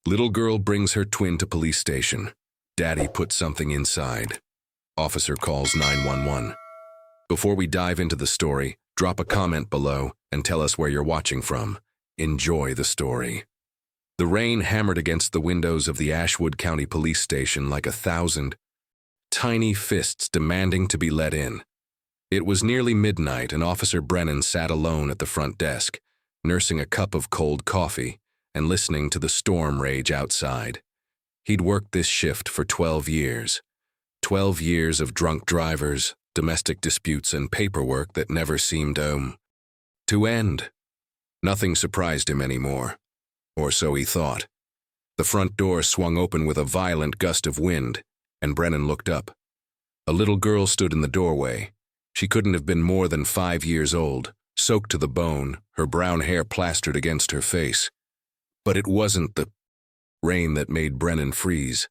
Little girl brings her twin to police station. Daddy put something inside. Officer calls 911. Before we dive into the story, drop a comment below and tell us where you're watching from. Enjoy the story. The rain hammered against the windows of the Ashwood County Police Station like 1,000 tiny fists demanding to be let in. It was nearly midnight and Officer Brennan sat alone at the front desk, nursing a cup of cold coffee and listening to the storm rage outside. He'd worked this shift for 12 years. 12 years of drunk drivers, domestic disputes, and paperwork that never seemed to end. Nothing surprised him anymore, or so he thought. The front door swung open with a violent gust of wind, and Brennan looked up. A little girl stood in the doorway. She couldn't have been more than 5 years old, soaked to the bone, her brown hair plastered against her face. But it wasn't the rain that made Brennan freeze.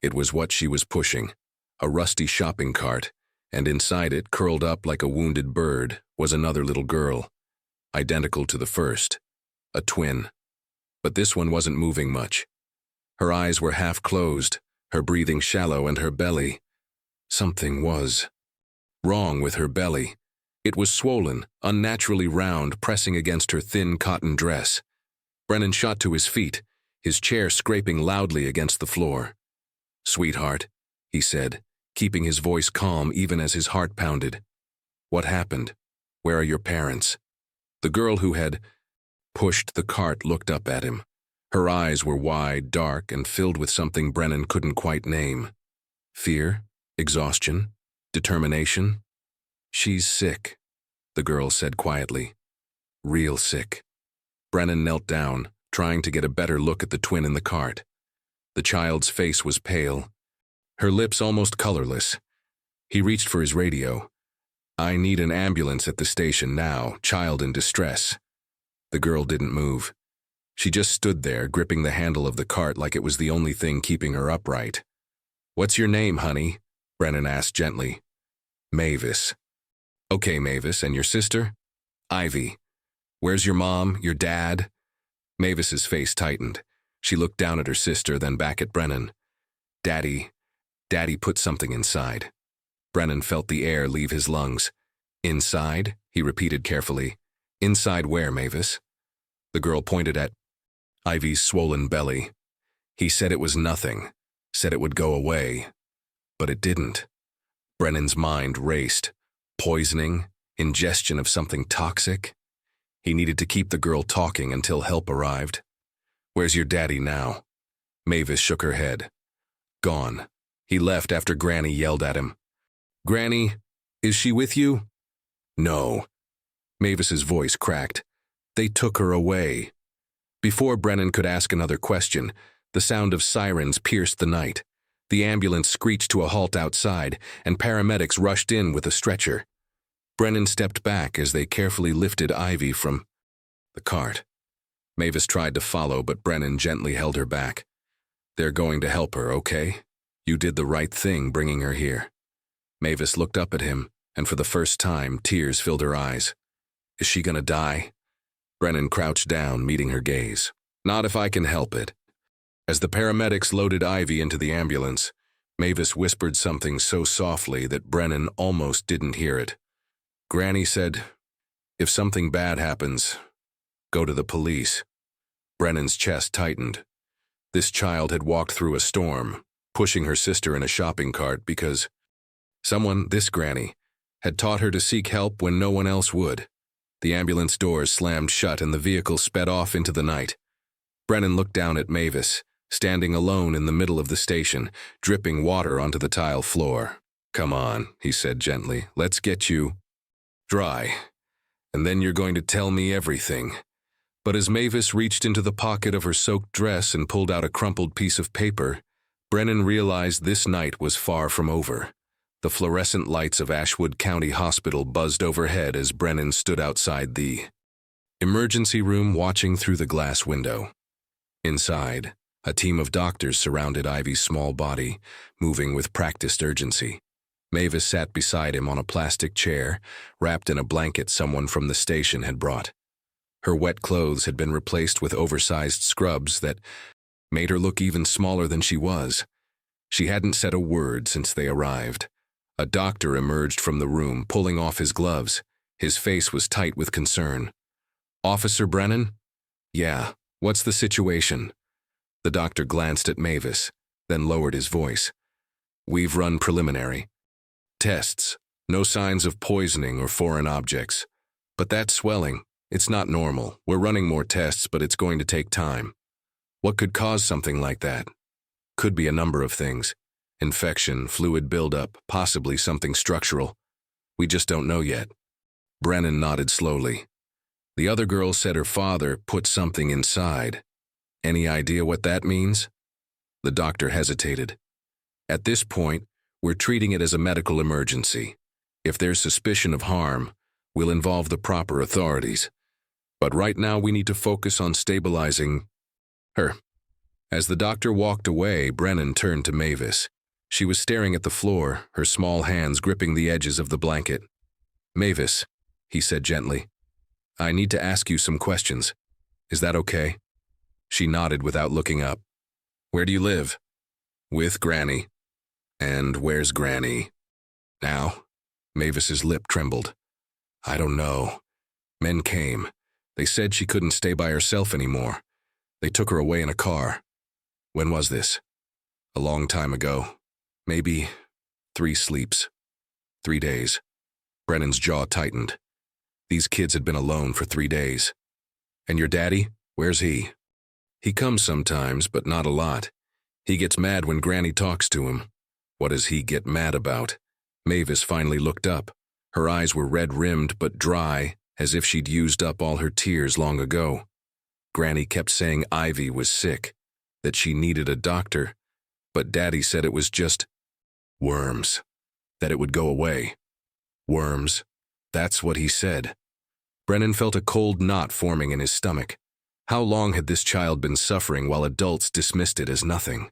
It was what she was pushing, a rusty shopping cart, and inside it, curled up like a wounded bird, was another little girl, identical to the first, a twin. But this one wasn't moving much. Her eyes were half closed, her breathing shallow, and her belly. Something was wrong with her belly. It was swollen, unnaturally round, pressing against her thin cotton dress. Brennan shot to his feet, his chair scraping loudly against the floor. "Sweetheart," he said, keeping his voice calm even as his heart pounded. "What happened? Where are your parents?" The girl who had pushed the cart looked up at him. Her eyes were wide, dark, and filled with something Brennan couldn't quite name. Fear? Exhaustion? Determination? "She's sick," the girl said quietly. "Real sick." Brennan knelt down, trying to get a better look at the twin in the cart. The child's face was pale, her lips almost colorless. He reached for his radio. "I need an ambulance at the station now, child in distress." The girl didn't move. She just stood there, gripping the handle of the cart like it was the only thing keeping her upright. "What's your name, honey?" Brennan asked gently. "Mavis." "Okay, Mavis, and your sister?" "Ivy." "Where's your mom, your dad?" Mavis's face tightened. She looked down at her sister, then back at Brennan. Daddy put something inside." Brennan felt the air leave his lungs. "Inside?" he repeated carefully. "Inside where, Mavis?" The girl pointed at Ivy's swollen belly. "He said it was nothing, said it would go away. But it didn't." Brennan's mind raced. Poisoning? Ingestion of something toxic? He needed to keep the girl talking until help arrived. "Where's your daddy now?" Mavis shook her head. "Gone. He left after Granny yelled at him." "Granny, is she with you?" "No." Mavis's voice cracked. "They took her away." Before Brennan could ask another question, the sound of sirens pierced the night. The ambulance screeched to a halt outside, and paramedics rushed in with a stretcher. Brennan stepped back as they carefully lifted Ivy from the cart. Mavis tried to follow, but Brennan gently held her back. "They're going to help her, okay? You did the right thing bringing her here." Mavis looked up at him, and for the first time, tears filled her eyes. "Is she gonna die?" Brennan crouched down, meeting her gaze. "Not if I can help it." As the paramedics loaded Ivy into the ambulance, Mavis whispered something so softly that Brennan almost didn't hear it. "Granny said, if something bad happens, go to the police." Brennan's chest tightened. This child had walked through a storm, pushing her sister in a shopping cart because someone, this Granny, had taught her to seek help when no one else would. The ambulance doors slammed shut and the vehicle sped off into the night. Brennan looked down at Mavis, standing alone in the middle of the station, dripping water onto the tile floor. "Come on," he said gently. "Let's get you dry. And then you're going to tell me everything." But as Mavis reached into the pocket of her soaked dress and pulled out a crumpled piece of paper, Brennan realized this night was far from over. The fluorescent lights of Ashwood County Hospital buzzed overhead as Brennan stood outside the emergency room, watching through the glass window. Inside, a team of doctors surrounded Ivy's small body, moving with practiced urgency. Mavis sat beside him on a plastic chair, wrapped in a blanket someone from the station had brought. Her wet clothes had been replaced with oversized scrubs that made her look even smaller than she was. She hadn't said a word since they arrived. A doctor emerged from the room, pulling off his gloves. His face was tight with concern. "Officer Brennan?" "Yeah, what's the situation?" The doctor glanced at Mavis, then lowered his voice. "We've run preliminary tests. No signs of poisoning or foreign objects. But that swelling, it's not normal. We're running more tests, but it's going to take time. What could cause something like that? Could be a number of things. Infection, fluid buildup, possibly something structural. We just don't know yet." Brennan nodded slowly. "The other girl said her father put something inside. Any idea what that means?" The doctor hesitated. "At this point, we're treating it as a medical emergency. If there's suspicion of harm, we'll involve the proper authorities. But right now we need to focus on stabilizing her." As the doctor walked away, Brennan turned to Mavis. She was staring at the floor, her small hands gripping the edges of the blanket. "Mavis," he said gently, "I need to ask you some questions. Is that okay?" She nodded without looking up. "Where do you live?" "With Granny." "And where's Granny now?" Mavis's lip trembled. "I don't know. Men came. They said she couldn't stay by herself anymore. They took her away in a car." "When was this?" "A long time ago. Maybe 3 sleeps. 3 days. Brennan's jaw tightened. These kids had been alone for 3 days. "And your daddy? Where's he?" "He comes sometimes, but not a lot. He gets mad when Granny talks to him." "What does he get mad about?" Mavis finally looked up. Her eyes were red-rimmed but dry, as if she'd used up all her tears long ago. Granny kept saying Ivy was sick, that she needed a doctor, but Daddy said it was just worms, that it would go away. Worms. That's what he said. Brennan felt a cold knot forming in his stomach. How long had this child been suffering while adults dismissed it as nothing?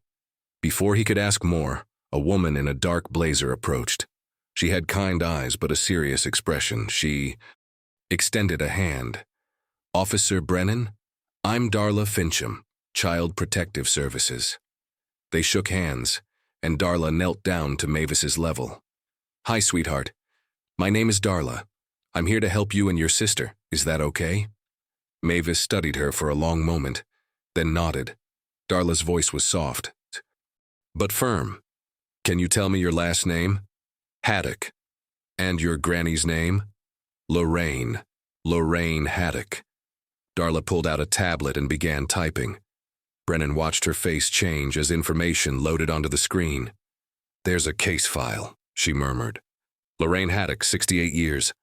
Before he could ask more, a woman in a dark blazer approached. She had kind eyes but a serious expression. She extended a hand. "Officer Brennan? I'm Darla Fincham, Child Protective Services." They shook hands, and Darla knelt down to Mavis's level. "Hi, sweetheart. My name is Darla. I'm here to help you and your sister. Is that okay?" Mavis studied her for a long moment, then nodded. Darla's voice was soft, but firm. "Can you tell me your last name?" "Haddock." "And your granny's name?" "Lorraine. Lorraine Haddock." Darla pulled out a tablet and began typing. Brennan watched her face change as information loaded onto the screen. "There's a case file," she murmured. "Lorraine Haddock, 68 years.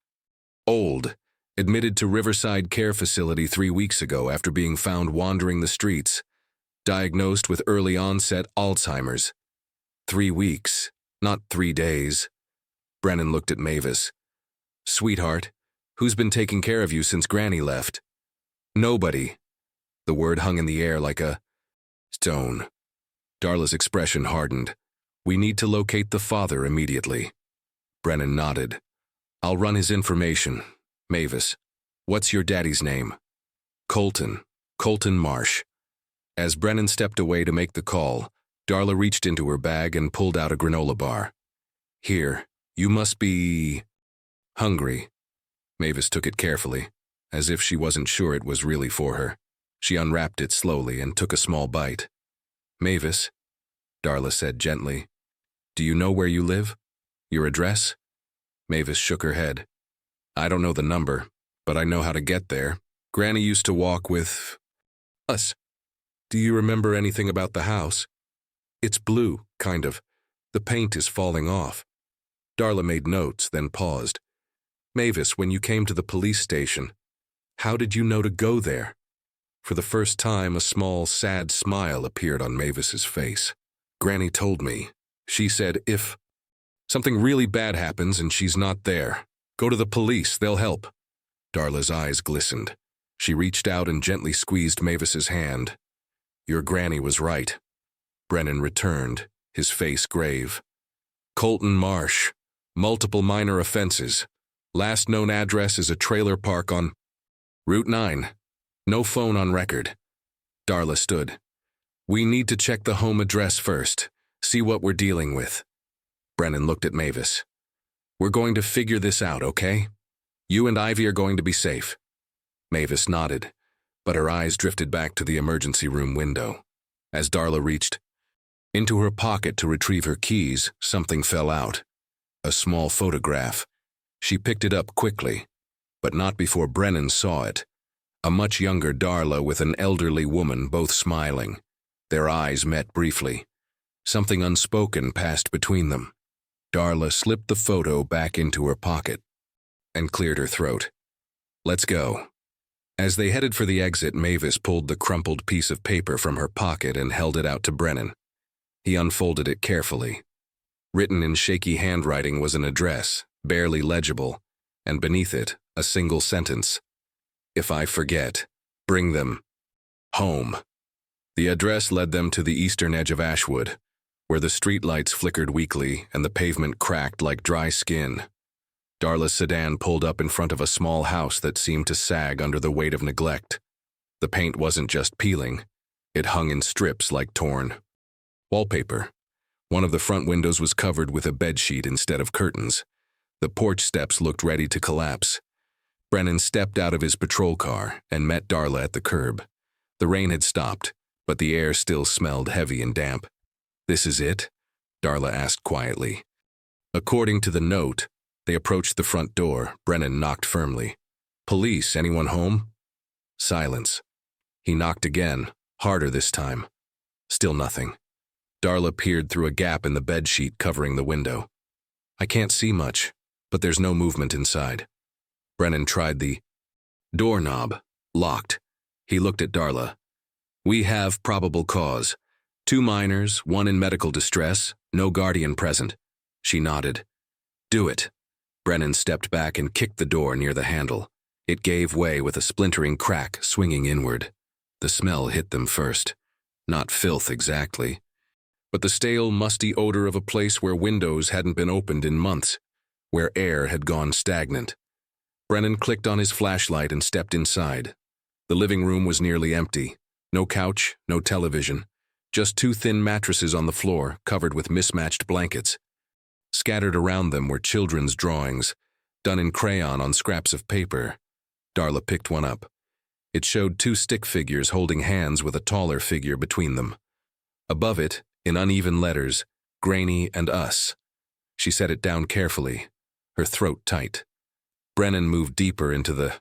Old. Admitted to Riverside Care Facility 3 weeks ago after being found wandering the streets. Diagnosed with early onset Alzheimer's. 3 weeks, not 3 days. Brennan looked at Mavis. "Sweetheart, who's been taking care of you since Granny left?" "Nobody." The word hung in the air like a stone. Darla's expression hardened. "We need to locate the father immediately." Brennan nodded. "I'll run his information. Mavis, what's your daddy's name?" "Colton. Colton Marsh." As Brennan stepped away to make the call, Darla reached into her bag and pulled out a granola bar. "Here, you must be hungry." Mavis took it carefully, as if she wasn't sure it was really for her. She unwrapped it slowly and took a small bite. "Mavis," Darla said gently, "do you know where you live? Your address?" Mavis shook her head. "I don't know the number, but I know how to get there. Granny used to walk with us." "Do you remember anything about the house?" "It's blue, kind of. The paint is falling off." Darla made notes, then paused. "Mavis, when you came to the police station, how did you know to go there?" For the first time, a small, sad smile appeared on Mavis's face. "Granny told me. She said if something really bad happens and she's not there, go to the police, they'll help." Darla's eyes glistened. She reached out and gently squeezed Mavis's hand. "Your Granny was right." Brennan returned, his face grave. "Colton Marsh. Multiple minor offenses. Last known address is a trailer park on Route 9. No phone on record." Darla stood. We need to check the home address first, see what we're dealing with. Brennan looked at Mavis. We're going to figure this out, okay? You and Ivy are going to be safe. Mavis nodded, but her eyes drifted back to the emergency room window. As Darla reached into her pocket to retrieve her keys, something fell out. A small photograph. She picked it up quickly, but not before Brennan saw it. A much younger Darla with an elderly woman, both smiling. Their eyes met briefly. Something unspoken passed between them. Darla slipped the photo back into her pocket and cleared her throat. Let's go. As they headed for the exit, Mavis pulled the crumpled piece of paper from her pocket and held it out to Brennan. He unfolded it carefully. Written in shaky handwriting was an address, barely legible, and beneath it, a single sentence. If I forget, bring them home. The address led them to the eastern edge of Ashwood, where the streetlights flickered weakly and the pavement cracked like dry skin. Darla's sedan pulled up in front of a small house that seemed to sag under the weight of neglect. The paint wasn't just peeling, it hung in strips like torn wallpaper. One of the front windows was covered with a bedsheet instead of curtains. The porch steps looked ready to collapse. Brennan stepped out of his patrol car and met Darla at the curb. The rain had stopped, but the air still smelled heavy and damp. This is it? Darla asked quietly. According to the note, they approached the front door. Brennan knocked firmly. Police, anyone home? Silence. He knocked again, harder this time. Still nothing. Darla peered through a gap in the bedsheet covering the window. I can't see much, but there's no movement inside. Brennan tried the doorknob. Locked. He looked at Darla. We have probable cause. 2 minors, 1 in medical distress, no guardian present. She nodded. Do it. Brennan stepped back and kicked the door near the handle. It gave way with a splintering crack, swinging inward. The smell hit them first. Not filth exactly, but the stale, musty odor of a place where windows hadn't been opened in months, where air had gone stagnant. Brennan clicked on his flashlight and stepped inside. The living room was nearly empty. No couch, no television. Just 2 thin mattresses on the floor, covered with mismatched blankets. Scattered around them were children's drawings, done in crayon on scraps of paper. Darla picked one up. It showed 2 stick figures holding hands with a taller figure between them. Above it, in uneven letters, Grainy and Us. She set it down carefully, her throat tight. Brennan moved deeper into the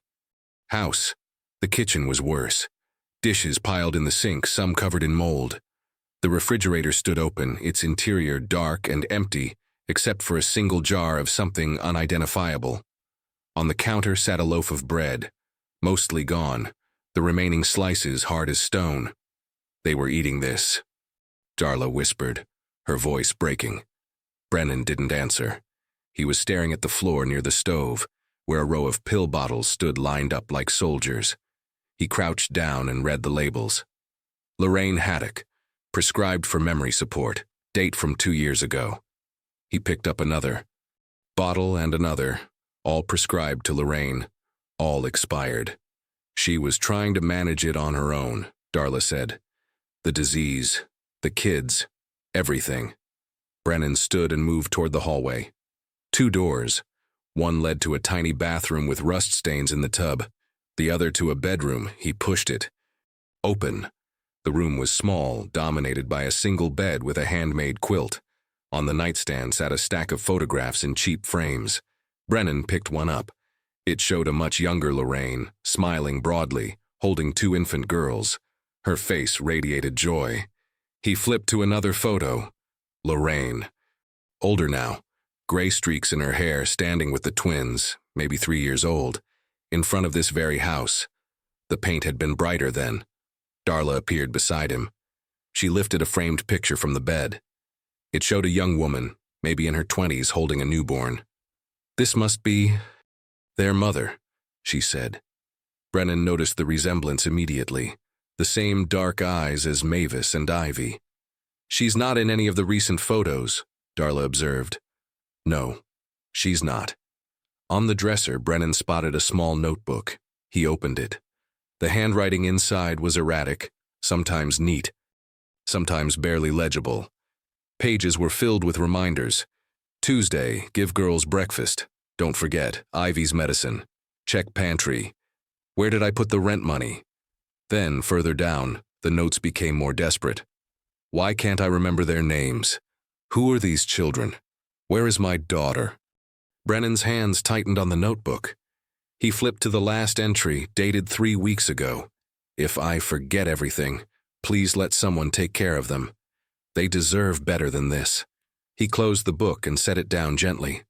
house. The kitchen was worse. Dishes piled in the sink, some covered in mold. The refrigerator stood open, its interior dark and empty, except for a single jar of something unidentifiable. On the counter sat a loaf of bread, mostly gone, the remaining slices hard as stone. They were eating this. Darla whispered, her voice breaking. Brennan didn't answer. He was staring at the floor near the stove, where a row of pill bottles stood lined up like soldiers. He crouched down and read the labels. Lorraine Haddock, prescribed for memory support, date from 2 years ago. He picked up another bottle and another, all prescribed to Lorraine, all expired. She was trying to manage it on her own, Darla said. The disease, the kids, everything. Brennan stood and moved toward the hallway. 2 doors. One led to a tiny bathroom with rust stains in the tub. The other to a bedroom. He pushed it. Open. The room was small, dominated by a single bed with a handmade quilt. On the nightstand sat a stack of photographs in cheap frames. Brennan picked one up. It showed a much younger Lorraine, smiling broadly, holding 2 infant girls. Her face radiated joy. He flipped to another photo. Lorraine. Older now. Gray streaks in her hair, standing with the twins, maybe 3 years old, in front of this very house. The paint had been brighter then. Darla appeared beside him. She lifted a framed picture from the bed. It showed a young woman, maybe in her 20s, holding a newborn. This must be their mother, she said. Brennan noticed the resemblance immediately. The same dark eyes as Mavis and Ivy. She's not in any of the recent photos, Darla observed. No, she's not. On the dresser, Brennan spotted a small notebook. He opened it. The handwriting inside was erratic, sometimes neat. sometimes barely legible. Pages were filled with reminders. Tuesday, give girls breakfast. Don't forget, Ivy's medicine. Check pantry. Where did I put the rent money? Then, further down, the notes became more desperate. Why can't I remember their names? Who are these children? Where is my daughter? Brennan's hands tightened on the notebook. He flipped to the last entry, dated 3 weeks ago. If I forget everything, please let someone take care of them. They deserve better than this. He closed the book and set it down gently.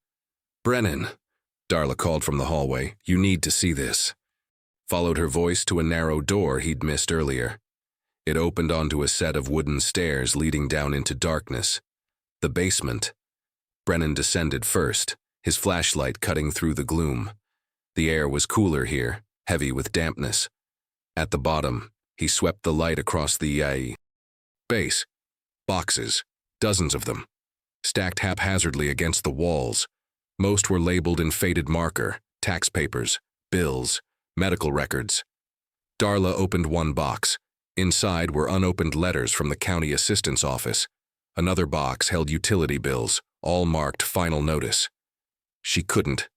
Brennan, Darla called from the hallway, you need to see this. Followed her voice to a narrow door he'd missed earlier. It opened onto a set of wooden stairs leading down into darkness. The basement. Brennan descended first, his flashlight cutting through the gloom. The air was cooler here, heavy with dampness. At the bottom, he swept the light across the base. Boxes, dozens of them, stacked haphazardly against the walls. Most were labeled in faded marker, tax papers, bills, medical records. Darla opened one box. Inside were unopened letters from the county assistant's office. Another box held utility bills, all marked final notice. She couldn't.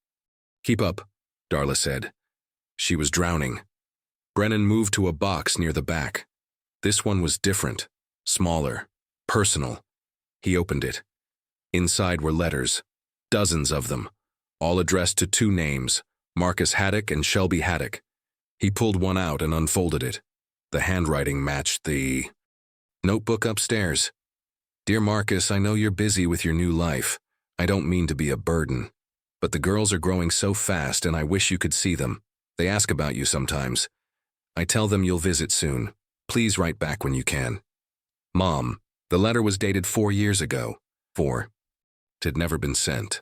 Keep up, Darla said. She was drowning. Brennan moved to a box near the back. This one was different, smaller, personal. He opened it. Inside were letters, dozens of them, all addressed to 2 names, Marcus Haddock and Shelby Haddock. He pulled one out and unfolded it. The handwriting matched the notebook upstairs. Dear Marcus, I know you're busy with your new life. I don't mean to be a burden. But the girls are growing so fast and I wish you could see them. They ask about you sometimes. I tell them you'll visit soon. Please write back when you can. Mom, the letter was dated 4 years ago. 4. It had never been sent.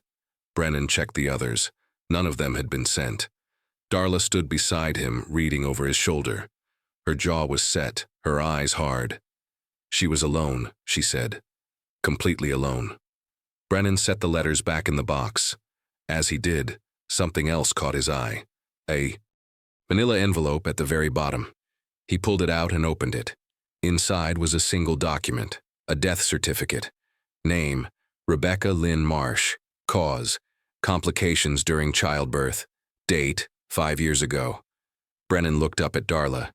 Brennan checked the others. None of them had been sent. Darla stood beside him, reading over his shoulder. Her jaw was set, her eyes hard. She was alone, she said. Completely alone. Brennan set the letters back in the box. As he did, something else caught his eye. A manila envelope at the very bottom. He pulled it out and opened it. Inside was a single document, a death certificate. Name, Rebecca Lynn Marsh. Cause, complications during childbirth. Date, 5 years ago. Brennan looked up at Darla.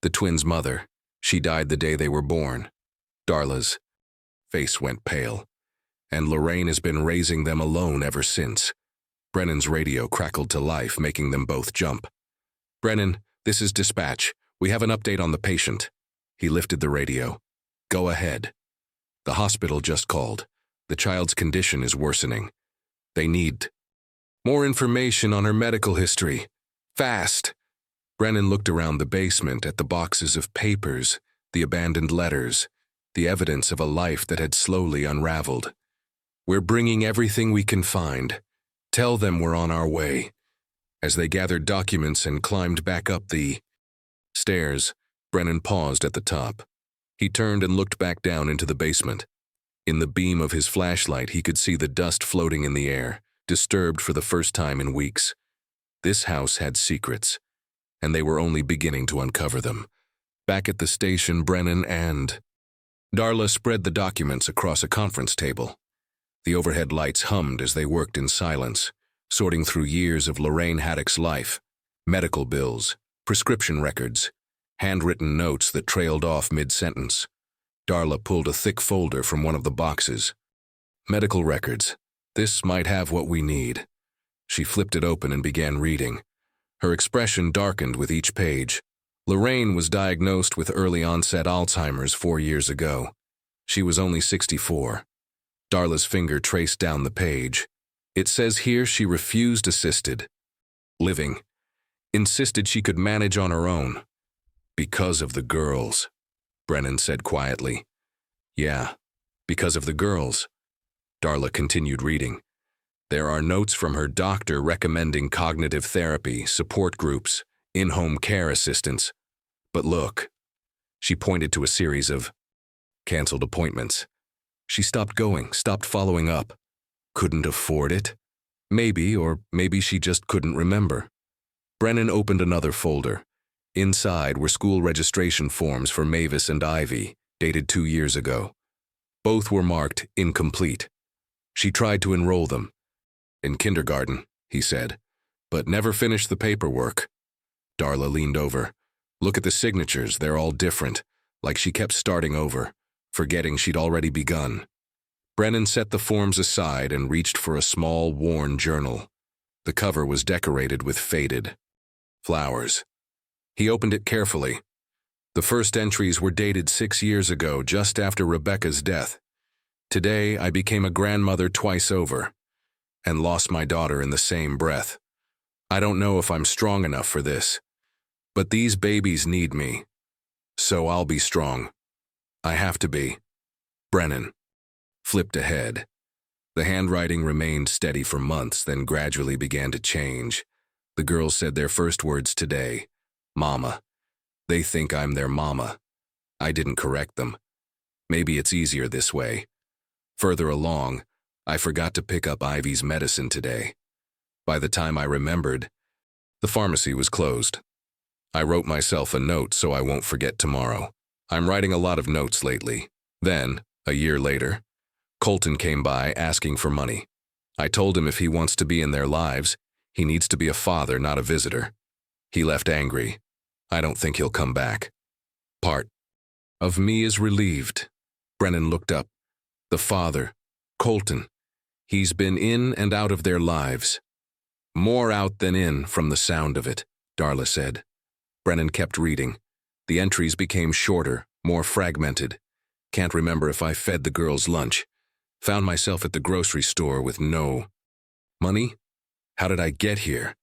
The twins' mother. She died the day they were born. Darla's face went pale. And Lorraine has been raising them alone ever since. Brennan's radio crackled to life, making them both jump. Brennan, this is dispatch. We have an update on the patient. He lifted the radio. Go ahead. The hospital just called. The child's condition is worsening. They need more information on her medical history. Fast. Brennan looked around the basement at the boxes of papers, the abandoned letters, the evidence of a life that had slowly unraveled. We're bringing everything we can find. Tell them we're on our way. As they gathered documents and climbed back up the stairs, Brennan paused at the top. He turned and looked back down into the basement. In the beam of his flashlight, he could see the dust floating in the air, disturbed for the first time in weeks. This house had secrets, and they were only beginning to uncover them. Back at the station, Brennan and Darla spread the documents across a conference table. The overhead lights hummed as they worked in silence, sorting through years of Lorraine Haddock's life, medical bills, prescription records, handwritten notes that trailed off mid-sentence. Darla pulled a thick folder from one of the boxes. Medical records. This might have what we need. She flipped it open and began reading. Her expression darkened with each page. Lorraine was diagnosed with early-onset Alzheimer's 4 years ago. She was only 64. Darla's finger traced down the page. It says here she refused assisted living, insisted she could manage on her own. Because of the girls, Brennan said quietly. Yeah, because of the girls. Darla continued reading. There are notes from her doctor recommending cognitive therapy, support groups, in-home care assistance. But look, she pointed to a series of canceled appointments. She stopped going, stopped following up. Couldn't afford it? Maybe, or maybe she just couldn't remember. Brennan opened another folder. Inside were school registration forms for Mavis and Ivy, dated 2 years ago. Both were marked incomplete. She tried to enroll them. In kindergarten, he said, but never finished the paperwork. Darla leaned over. Look at the signatures, they're all different, like she kept starting over, forgetting she'd already begun. Brennan set the forms aside and reached for a small, worn journal. The cover was decorated with faded flowers. He opened it carefully. The first entries were dated 6 years ago, just after Rebecca's death. Today, I became a grandmother twice over, and lost my daughter in the same breath. I don't know if I'm strong enough for this, but these babies need me, so I'll be strong. I have to be. Brennan flipped ahead. The handwriting remained steady for months, then gradually began to change. The girls said their first words today, Mama. They think I'm their mama. I didn't correct them. Maybe it's easier this way. Further along, I forgot to pick up Ivy's medicine today. By the time I remembered, the pharmacy was closed. I wrote myself a note so I won't forget tomorrow. I'm writing a lot of notes lately. Then, a year later, Colton came by asking for money. I told him if he wants to be in their lives, he needs to be a father, not a visitor. He left angry. I don't think he'll come back. Part of me is relieved. Brennan looked up. The father, Colton. He's been in and out of their lives. More out than in from the sound of it, Darla said. Brennan kept reading. The entries became shorter, more fragmented. Can't remember if I fed the girls lunch. Found myself at the grocery store with no money. How did I get here?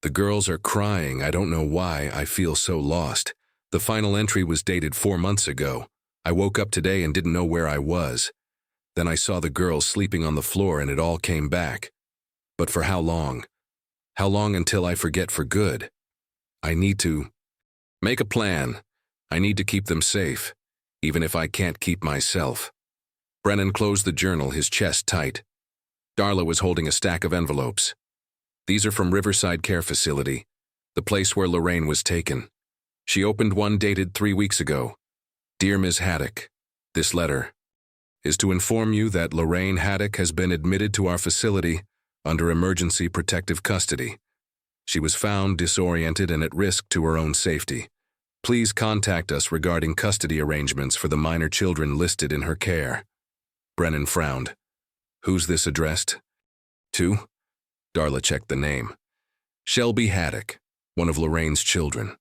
The girls are crying. I don't know why I feel so lost. The final entry was dated 4 months ago. I woke up today and didn't know where I was. Then I saw the girls sleeping on the floor and it all came back. But for how long? How long until I forget for good? I need to make a plan. I need to keep them safe, even if I can't keep myself. Brennan closed the journal, his chest tight. Darla was holding a stack of envelopes. These are from Riverside Care Facility, the place where Lorraine was taken. She opened one dated 3 weeks ago. Dear Ms. Haddock, this letter is to inform you that Lorraine Haddock has been admitted to our facility under emergency protective custody. She was found disoriented and at risk to her own safety. Please contact us regarding custody arrangements for the minor children listed in her care. Brennan frowned. Who's this addressed to? Darla checked the name. Shelby Haddock, one of Lorraine's children.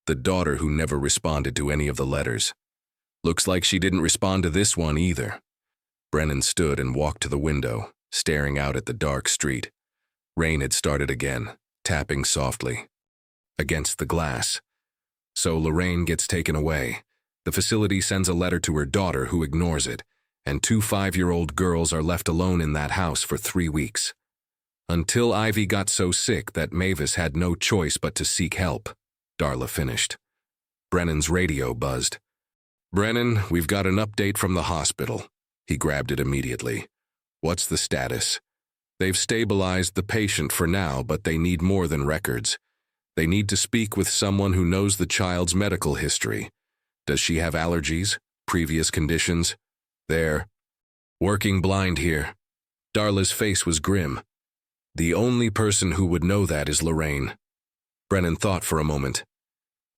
The daughter who never responded to any of the letters. Looks like she didn't respond to this one either. Brennan stood and walked to the window, staring out at the dark street. Rain had started again, tapping softly against the glass. So Lorraine gets taken away. The facility sends a letter to her daughter who ignores it, and 2 5-year-old girls are left alone in that house for 3 weeks. Until Ivy got so sick that Mavis had no choice but to seek help, Darla finished. Brennan's radio buzzed. Brennan, we've got an update from the hospital. He grabbed it immediately. What's the status? They've stabilized the patient for now, but they need more than records. They need to speak with someone who knows the child's medical history. Does she have allergies? Previous conditions? They're working blind here. Darla's face was grim. The only person who would know that is Lorraine. Brennan thought for a moment.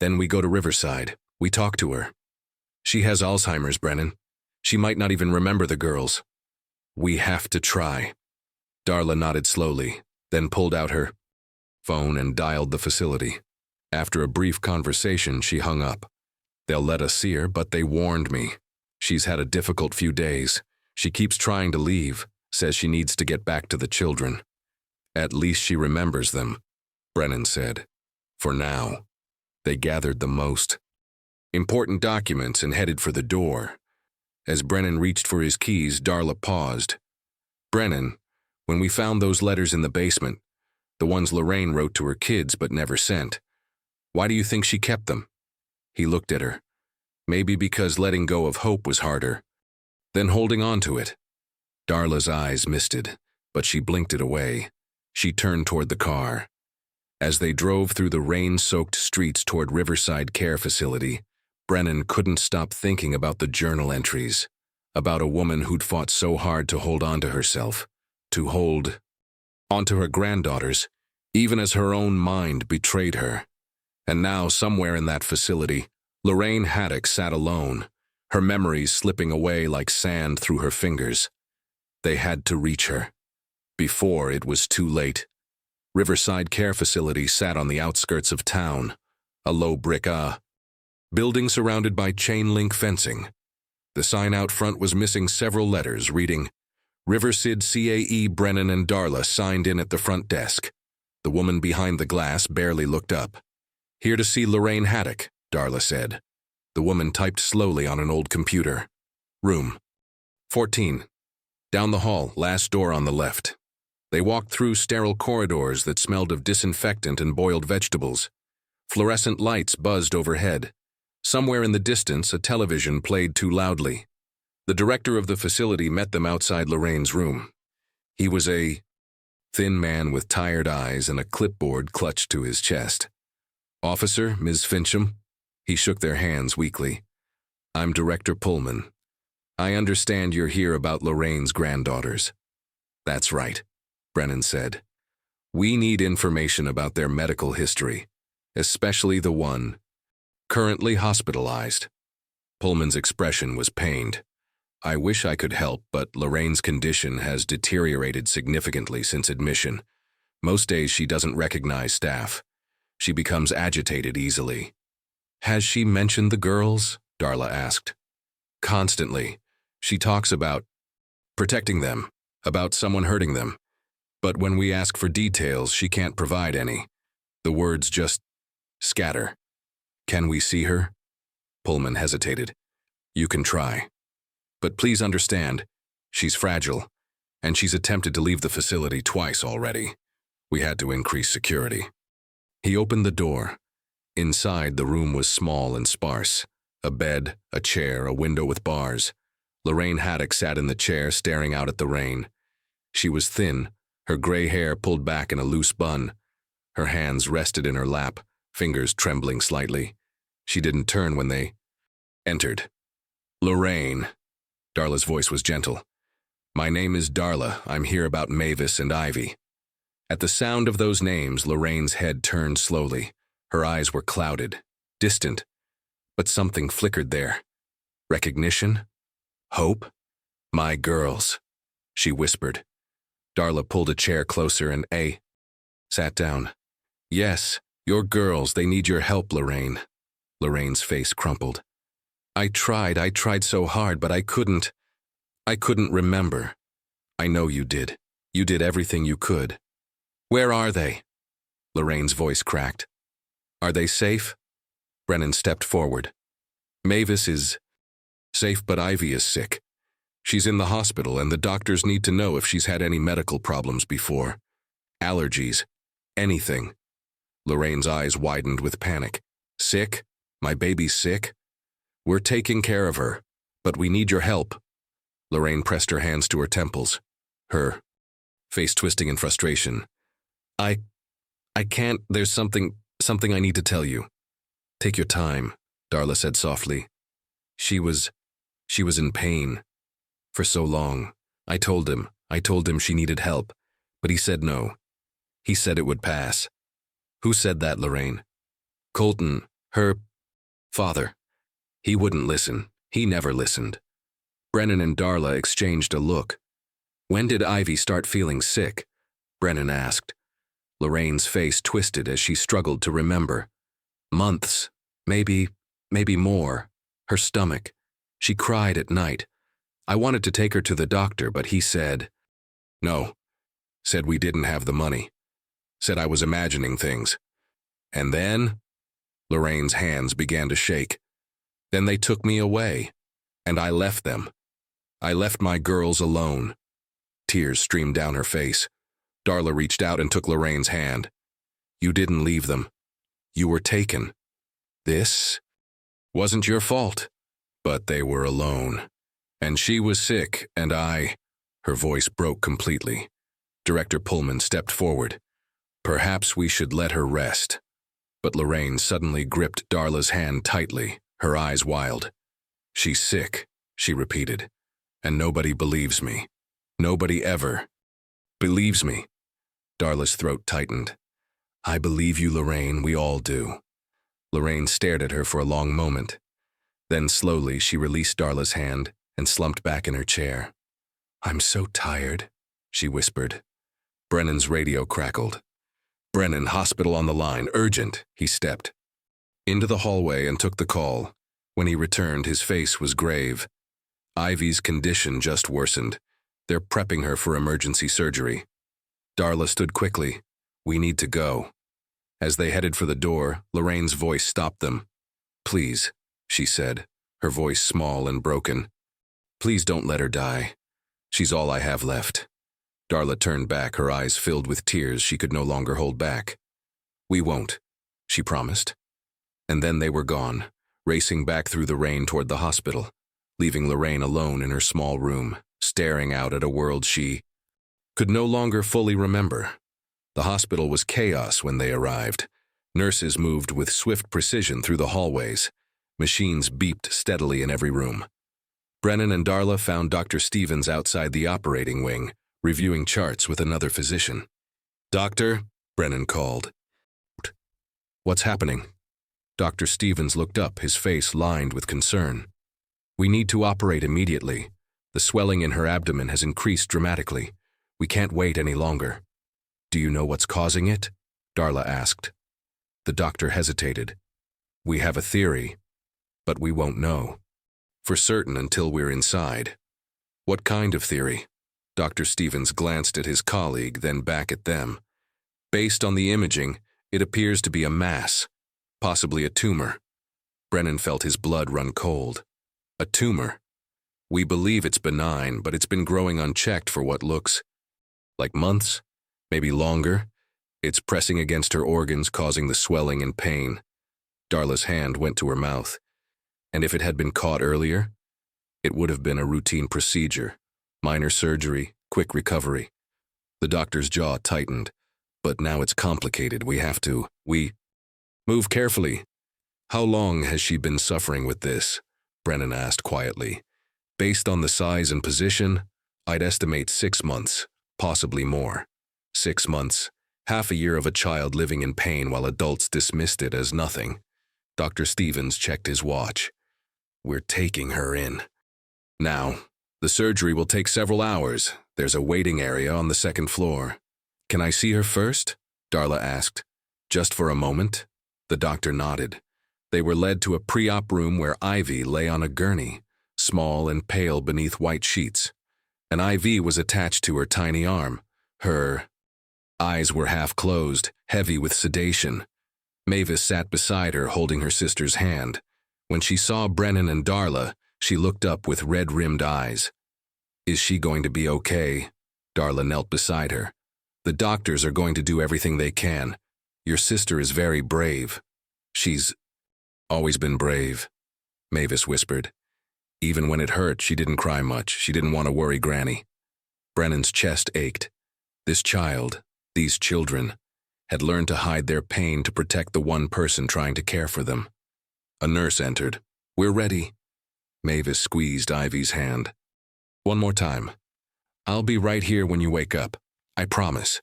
Then we go to Riverside. We talk to her. She has Alzheimer's, Brennan. She might not even remember the girls. We have to try. Darla nodded slowly, then pulled out her phone and dialed the facility. After a brief conversation, she hung up. They'll let us see her, but they warned me. She's had a difficult few days. She keeps trying to leave, says she needs to get back to the children. At least she remembers them, Brennan said. For now. They gathered the most important documents and headed for the door. As Brennan reached for his keys, Darla paused. Brennan, when we found those letters in the basement, the ones Lorraine wrote to her kids but never sent, why do you think she kept them? He looked at her. Maybe because letting go of hope was harder than holding on to it. Darla's eyes misted, but she blinked it away. She turned toward the car. As they drove through the rain-soaked streets toward Riverside Care Facility, Brennan couldn't stop thinking about the journal entries, about a woman who'd fought so hard to hold on to herself, to hold onto her granddaughters, even as her own mind betrayed her. And now, somewhere in that facility, Lorraine Haddock sat alone, her memories slipping away like sand through her fingers. They had to reach her, before it was too late. Riverside Care Facility sat on the outskirts of town, a low brick building surrounded by chain-link fencing. The sign out front was missing several letters, reading, Riverside CAE Brennan and Darla signed in at the front desk. The woman behind the glass barely looked up. Here to see Lorraine Haddock, Darla said. The woman typed slowly on an old computer. Room 14. Down the hall, last door on the left. They walked through sterile corridors that smelled of disinfectant and boiled vegetables. Fluorescent lights buzzed overhead. Somewhere in the distance, a television played too loudly. The director of the facility met them outside Lorraine's room. He was a thin man with tired eyes and a clipboard clutched to his chest. Officer, Ms. Fincham? He shook their hands weakly. I'm Director Pullman. I understand you're here about Lorraine's granddaughters. That's right, Brennan said. We need information about their medical history, especially the one currently hospitalized. Pullman's expression was pained. I wish I could help, but Lorraine's condition has deteriorated significantly since admission. Most days she doesn't recognize staff. She becomes agitated easily. Has she mentioned the girls? Darla asked. Constantly. She talks about protecting them, about someone hurting them. But when we ask for details, she can't provide any. The words just scatter. Can we see her? Pullman hesitated. You can try. But please understand, she's fragile, and she's attempted to leave the facility twice already. We had to increase security. He opened the door. Inside, the room was small and sparse. A bed, a chair, a window with bars. Lorraine Haddock sat in the chair, staring out at the rain. She was thin, her gray hair pulled back in a loose bun. Her hands rested in her lap, fingers trembling slightly. She didn't turn when they entered. Lorraine. Darla's voice was gentle. My name is Darla. I'm here about Mavis and Ivy. At the sound of those names, Lorraine's head turned slowly. Her eyes were clouded, distant. But something flickered there. Recognition? Hope? My girls, she whispered. Darla pulled a chair closer and sat down. Yes, your girls, they need your help, Lorraine. Lorraine's face crumpled. I tried so hard, but I couldn't remember. I know you did. You did everything you could. Where are they? Lorraine's voice cracked. Are they safe? Brennan stepped forward. Mavis is safe, but Ivy is sick. She's in the hospital, and the doctors need to know if she's had any medical problems before. Allergies. Anything. Lorraine's eyes widened with panic. Sick? My baby's sick? We're taking care of her, but we need your help. Lorraine pressed her hands to her temples, her face twisting in frustration. I can't, there's something I need to tell you. Take your time, Darla said softly. She was in pain. For so long. I told him she needed help, but he said no. He said it would pass. Who said that, Lorraine? Colton, her father. He wouldn't listen. He never listened. Brennan and Darla exchanged a look. When did Ivy start feeling sick? Brennan asked. Lorraine's face twisted as she struggled to remember. Months, maybe more. Her stomach. She cried at night. I wanted to take her to the doctor, but he said, no. Said we didn't have the money. Said I was imagining things. And then? Lorraine's hands began to shake. Then they took me away, and I left them. I left my girls alone. Tears streamed down her face. Darla reached out and took Lorraine's hand. You didn't leave them. You were taken. This wasn't your fault. But they were alone. And she was sick, and her voice broke completely. Director Pullman stepped forward. Perhaps we should let her rest. But Lorraine suddenly gripped Darla's hand tightly, her eyes wild. "She's sick," she repeated, "and nobody believes me. Nobody ever believes me." Darla's throat tightened. "I believe you, Lorraine, we all do." Lorraine stared at her for a long moment. Then slowly she released Darla's hand and slumped back in her chair. "I'm so tired," she whispered. Brennan's radio crackled. "Brennan, hospital on the line, urgent." He stepped into the hallway and took the call. When he returned, his face was grave. Ivy's condition just worsened. They're prepping her for emergency surgery. Darla stood quickly. "We need to go." As they headed for the door, Lorraine's voice stopped them. "Please," she said, her voice small and broken. "Please don't let her die. She's all I have left." Darla turned back, her eyes filled with tears she could no longer hold back. "We won't," she promised. And then they were gone, racing back through the rain toward the hospital, leaving Lorraine alone in her small room, staring out at a world she could no longer fully remember. The hospital was chaos when they arrived. Nurses moved with swift precision through the hallways. Machines beeped steadily in every room. Brennan and Darla found Dr. Stevens outside the operating wing, reviewing charts with another physician. "Doctor," Brennan called. "What's happening?" Dr. Stevens looked up, his face lined with concern. "We need to operate immediately. The swelling in her abdomen has increased dramatically. We can't wait any longer." "Do you know what's causing it?" Darla asked. The doctor hesitated. "We have a theory, but we won't know for certain until we're inside." "What kind of theory?" Dr. Stevens glanced at his colleague, then back at them. "Based on the imaging, it appears to be a mass, possibly a tumor." Brennan felt his blood run cold. "A tumor? We believe it's benign, but it's been growing unchecked for what looks like months, maybe longer. It's pressing against her organs, causing the swelling and pain." Darla's hand went to her mouth. "And if it had been caught earlier, it would have been a routine procedure. Minor surgery, quick recovery." The doctor's jaw tightened. "But now it's complicated. We move carefully." "How long has she been suffering with this?" Brennan asked quietly. "Based on the size and position, I'd estimate 6 months, possibly more. 6 months, half a year of a child living in pain while adults dismissed it as nothing." Dr. Stevens checked his watch. "We're taking her in now. The surgery will take several hours. There's a waiting area on the 2nd floor." "Can I see her first?" Darla asked. "Just for a moment?" The doctor nodded. They were led to a pre-op room where Ivy lay on a gurney, small and pale beneath white sheets. An IV was attached to her tiny arm. Her eyes were half closed, heavy with sedation. Mavis sat beside her, holding her sister's hand. When she saw Brennan and Darla, she looked up with red-rimmed eyes. "Is she going to be okay?" Darla knelt beside her. "The doctors are going to do everything they can. Your sister is very brave." "She's always been brave," Mavis whispered. "Even when it hurt, she didn't cry much. She didn't want to worry Granny." Brennan's chest ached. This child, these children, had learned to hide their pain to protect the one person trying to care for them. A nurse entered. "We're ready." Mavis squeezed Ivy's hand. "One more time. I'll be right here when you wake up. I promise."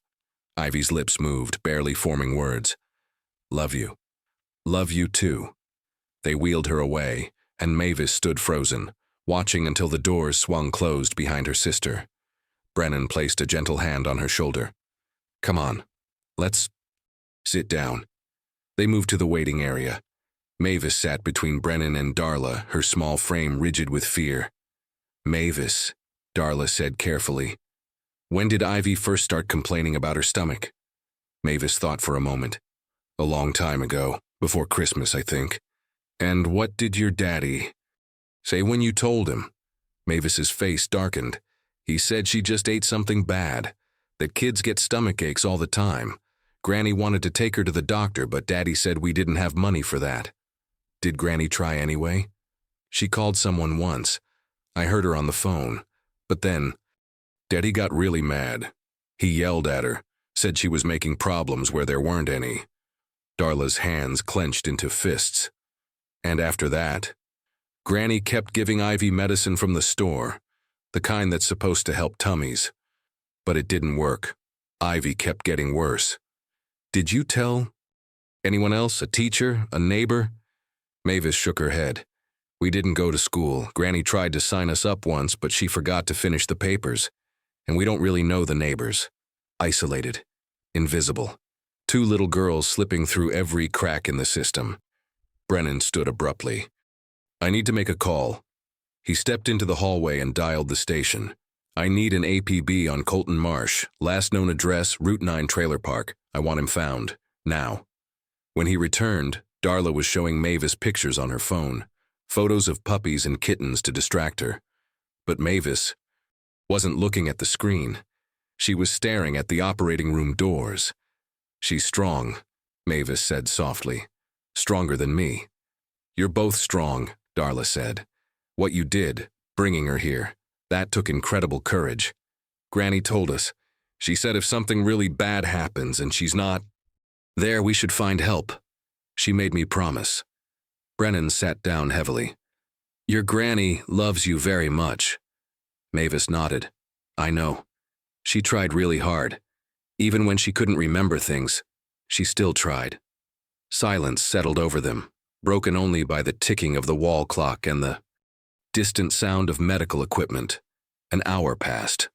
Ivy's lips moved, barely forming words. "Love you. Love you too." They wheeled her away, and Mavis stood frozen, watching until the doors swung closed behind her sister. Brennan placed a gentle hand on her shoulder. "Come on. Let's sit down." They moved to the waiting area. Mavis sat between Brennan and Darla, her small frame rigid with fear. "Mavis," Darla said carefully, "when did Ivy first start complaining about her stomach?" Mavis thought for a moment. "A long time ago, before Christmas, I think." "And what did your daddy say when you told him?" Mavis's face darkened. "He said she just ate something bad, that kids get stomach aches all the time. Granny wanted to take her to the doctor, but Daddy said we didn't have money for that." "Did Granny try anyway?" "She called someone once. I heard her on the phone. But then, Daddy got really mad. He yelled at her, said she was making problems where there weren't any." Darla's hands clenched into fists. And after that, Granny kept giving Ivy medicine from the store, the kind that's supposed to help tummies. But it didn't work. Ivy kept getting worse. Did you tell anyone else, a teacher, a neighbor? Mavis shook her head. We didn't go to school. Granny tried to sign us up once, but she forgot to finish the papers. And we don't really know the neighbors. Isolated. Invisible. Two little girls slipping through every crack in the system. Brennan stood abruptly. I need to make a call. He stepped into the hallway and dialed the station. I need an APB on Colton Marsh, last known address, Route 9 Trailer Park. I want him found. Now. When he returned, Darla was showing Mavis pictures on her phone, photos of puppies and kittens to distract her. But Mavis wasn't looking at the screen. She was staring at the operating room doors. She's strong, Mavis said softly. Stronger than me. You're both strong, Darla said. What you did, bringing her here, that took incredible courage. Granny told us. She said if something really bad happens and she's not there, we should find help. She made me promise. Brennan sat down heavily. Your granny loves you very much. Mavis nodded. I know. She tried really hard. Even when she couldn't remember things, she still tried. Silence settled over them, broken only by the ticking of the wall clock and the distant sound of medical equipment. An hour passed,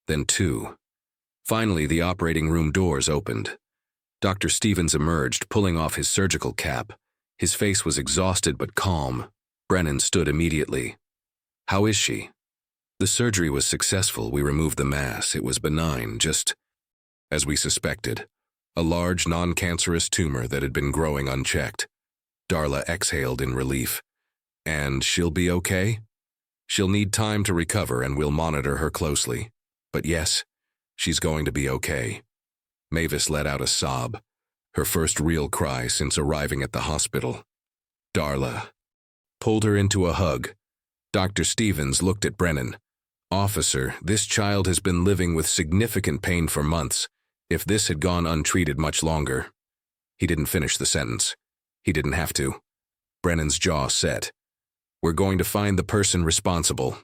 then 2. Finally, the operating room doors opened. Dr. Stevens emerged, pulling off his surgical cap. His face was exhausted but calm. Brennan stood immediately. How is she? The surgery was successful. We removed the mass. It was benign, just as we suspected. A large, non-cancerous tumor that had been growing unchecked. Darla exhaled in relief. And she'll be okay? She'll need time to recover and we'll monitor her closely. But yes, she's going to be okay. Mavis let out a sob, her first real cry since arriving at the hospital. Darla pulled her into a hug. Dr. Stevens looked at Brennan. Officer, this child has been living with significant pain for months. If this had gone untreated much longer. He didn't finish the sentence. He didn't have to. Brennan's jaw set. We're going to find the person responsible.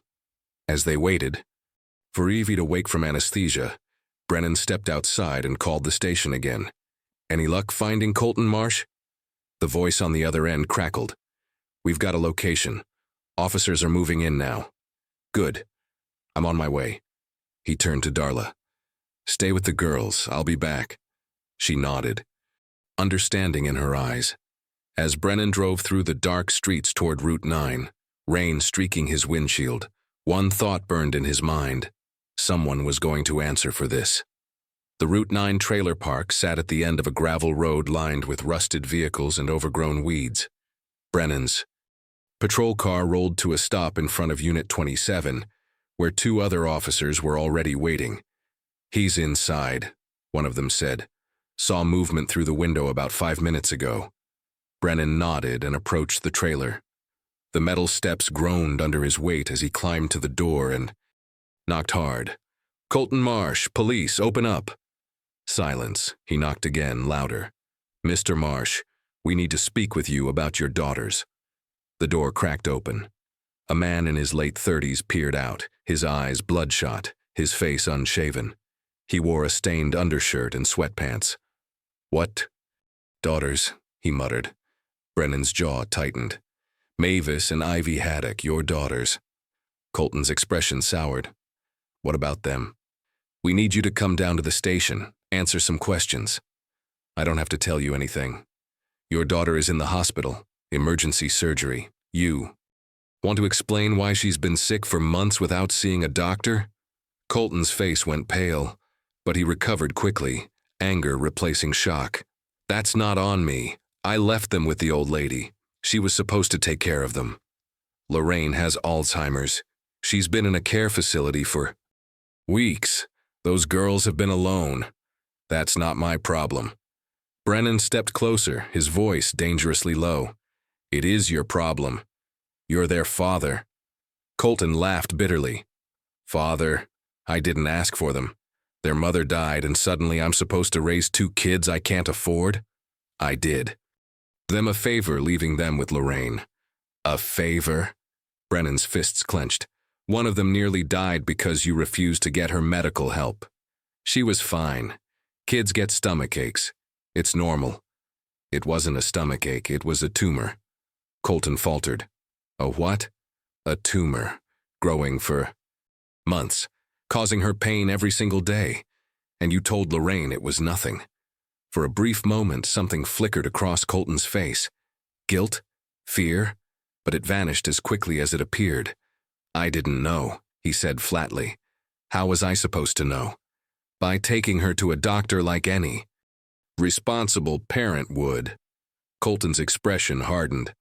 As they waited for Evie to wake from anesthesia, Brennan stepped outside and called the station again. Any luck finding Colton Marsh? The voice on the other end crackled. We've got a location. Officers are moving in now. Good. I'm on my way. He turned to Darla. Stay with the girls. I'll be back. She nodded, understanding in her eyes. As Brennan drove through the dark streets toward Route 9, rain streaking his windshield, one thought burned in his mind. Someone was going to answer for this. The Route 9 trailer park sat at the end of a gravel road lined with rusted vehicles and overgrown weeds. Brennan's patrol car rolled to a stop in front of Unit 27, where 2 other officers were already waiting. He's inside, one of them said. Saw movement through the window about 5 minutes ago. Brennan nodded and approached the trailer. The metal steps groaned under his weight as he climbed to the door and knocked hard. Colton Marsh, police, open up. Silence. He knocked again, louder. Mr. Marsh, we need to speak with you about your daughters. The door cracked open. A man in his late 30s peered out, his eyes bloodshot, his face unshaven. He wore a stained undershirt and sweatpants. What? Daughters, he muttered. Brennan's jaw tightened. Mavis and Ivy Haddock, your daughters. Colton's expression soured. What about them? We need you to come down to the station, answer some questions. I don't have to tell you anything. Your daughter is in the hospital, emergency surgery. You want to explain why she's been sick for months without seeing a doctor? Colton's face went pale, but he recovered quickly, anger replacing shock. That's not on me. I left them with the old lady. She was supposed to take care of them. Lorraine has Alzheimer's. She's been in a care facility for weeks. Those girls have been alone. That's not my problem. Brennan stepped closer, his voice dangerously low. It is your problem. You're their father. Colton laughed bitterly. Father, I didn't ask for them. Their mother died and suddenly I'm supposed to raise 2 kids I can't afford? I did. Them a favor leaving them with Lorraine. A favor? Brennan's fists clenched. One of them nearly died because you refused to get her medical help. She was fine. Kids get stomach aches. It's normal. It wasn't a stomach ache, it was a tumor. Colton faltered. A what? A tumor. Growing for months, causing her pain every single day. And you told Lorraine it was nothing. For a brief moment, something flickered across Colton's face. Guilt? Fear? But it vanished as quickly as it appeared. I didn't know, he said flatly. How was I supposed to know? By taking her to a doctor like any responsible parent would. Colton's expression hardened.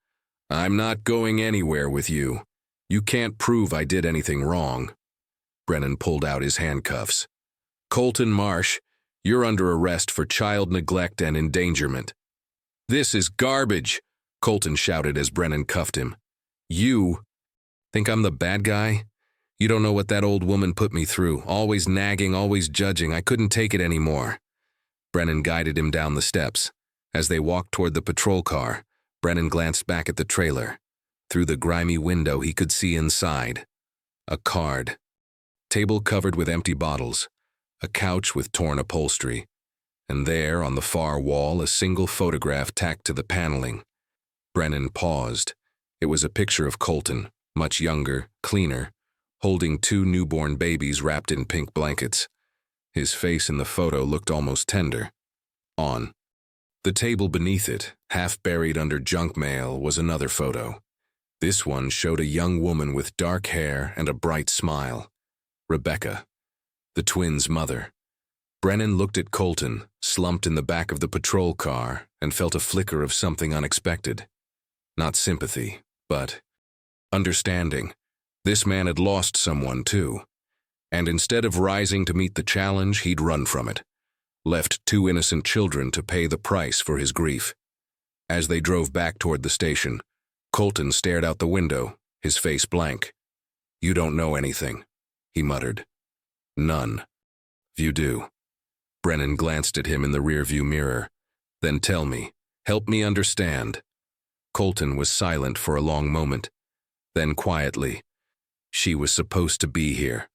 I'm not going anywhere with you. You can't prove I did anything wrong. Brennan pulled out his handcuffs. Colton Marsh, you're under arrest for child neglect and endangerment. This is garbage, Colton shouted as Brennan cuffed him. You think I'm the bad guy? You don't know what that old woman put me through, always nagging, always judging. I couldn't take it anymore. Brennan guided him down the steps. As they walked toward the patrol car, Brennan glanced back at the trailer. Through the grimy window, he could see inside. A card. Table covered with empty bottles. A couch with torn upholstery. And there, on the far wall, a single photograph tacked to the paneling. Brennan paused. It was a picture of Colton, much younger, cleaner, holding two newborn babies wrapped in pink blankets. His face in the photo looked almost tender. On the table beneath it, half buried under junk mail, was another photo. This one showed a young woman with dark hair and a bright smile. Rebecca, the twins' mother. Brennan looked at Colton, slumped in the back of the patrol car, and felt a flicker of something unexpected. Not sympathy, but understanding. This man had lost someone too. And instead of rising to meet the challenge, he'd run from it. Left two innocent children to pay the price for his grief. As they drove back toward the station, Colton stared out the window, his face blank. You don't know anything, he muttered. None. You do. Brennan glanced at him in the rearview mirror. Then tell me. Help me understand. Colton was silent for a long moment. Then quietly. She was supposed to be here.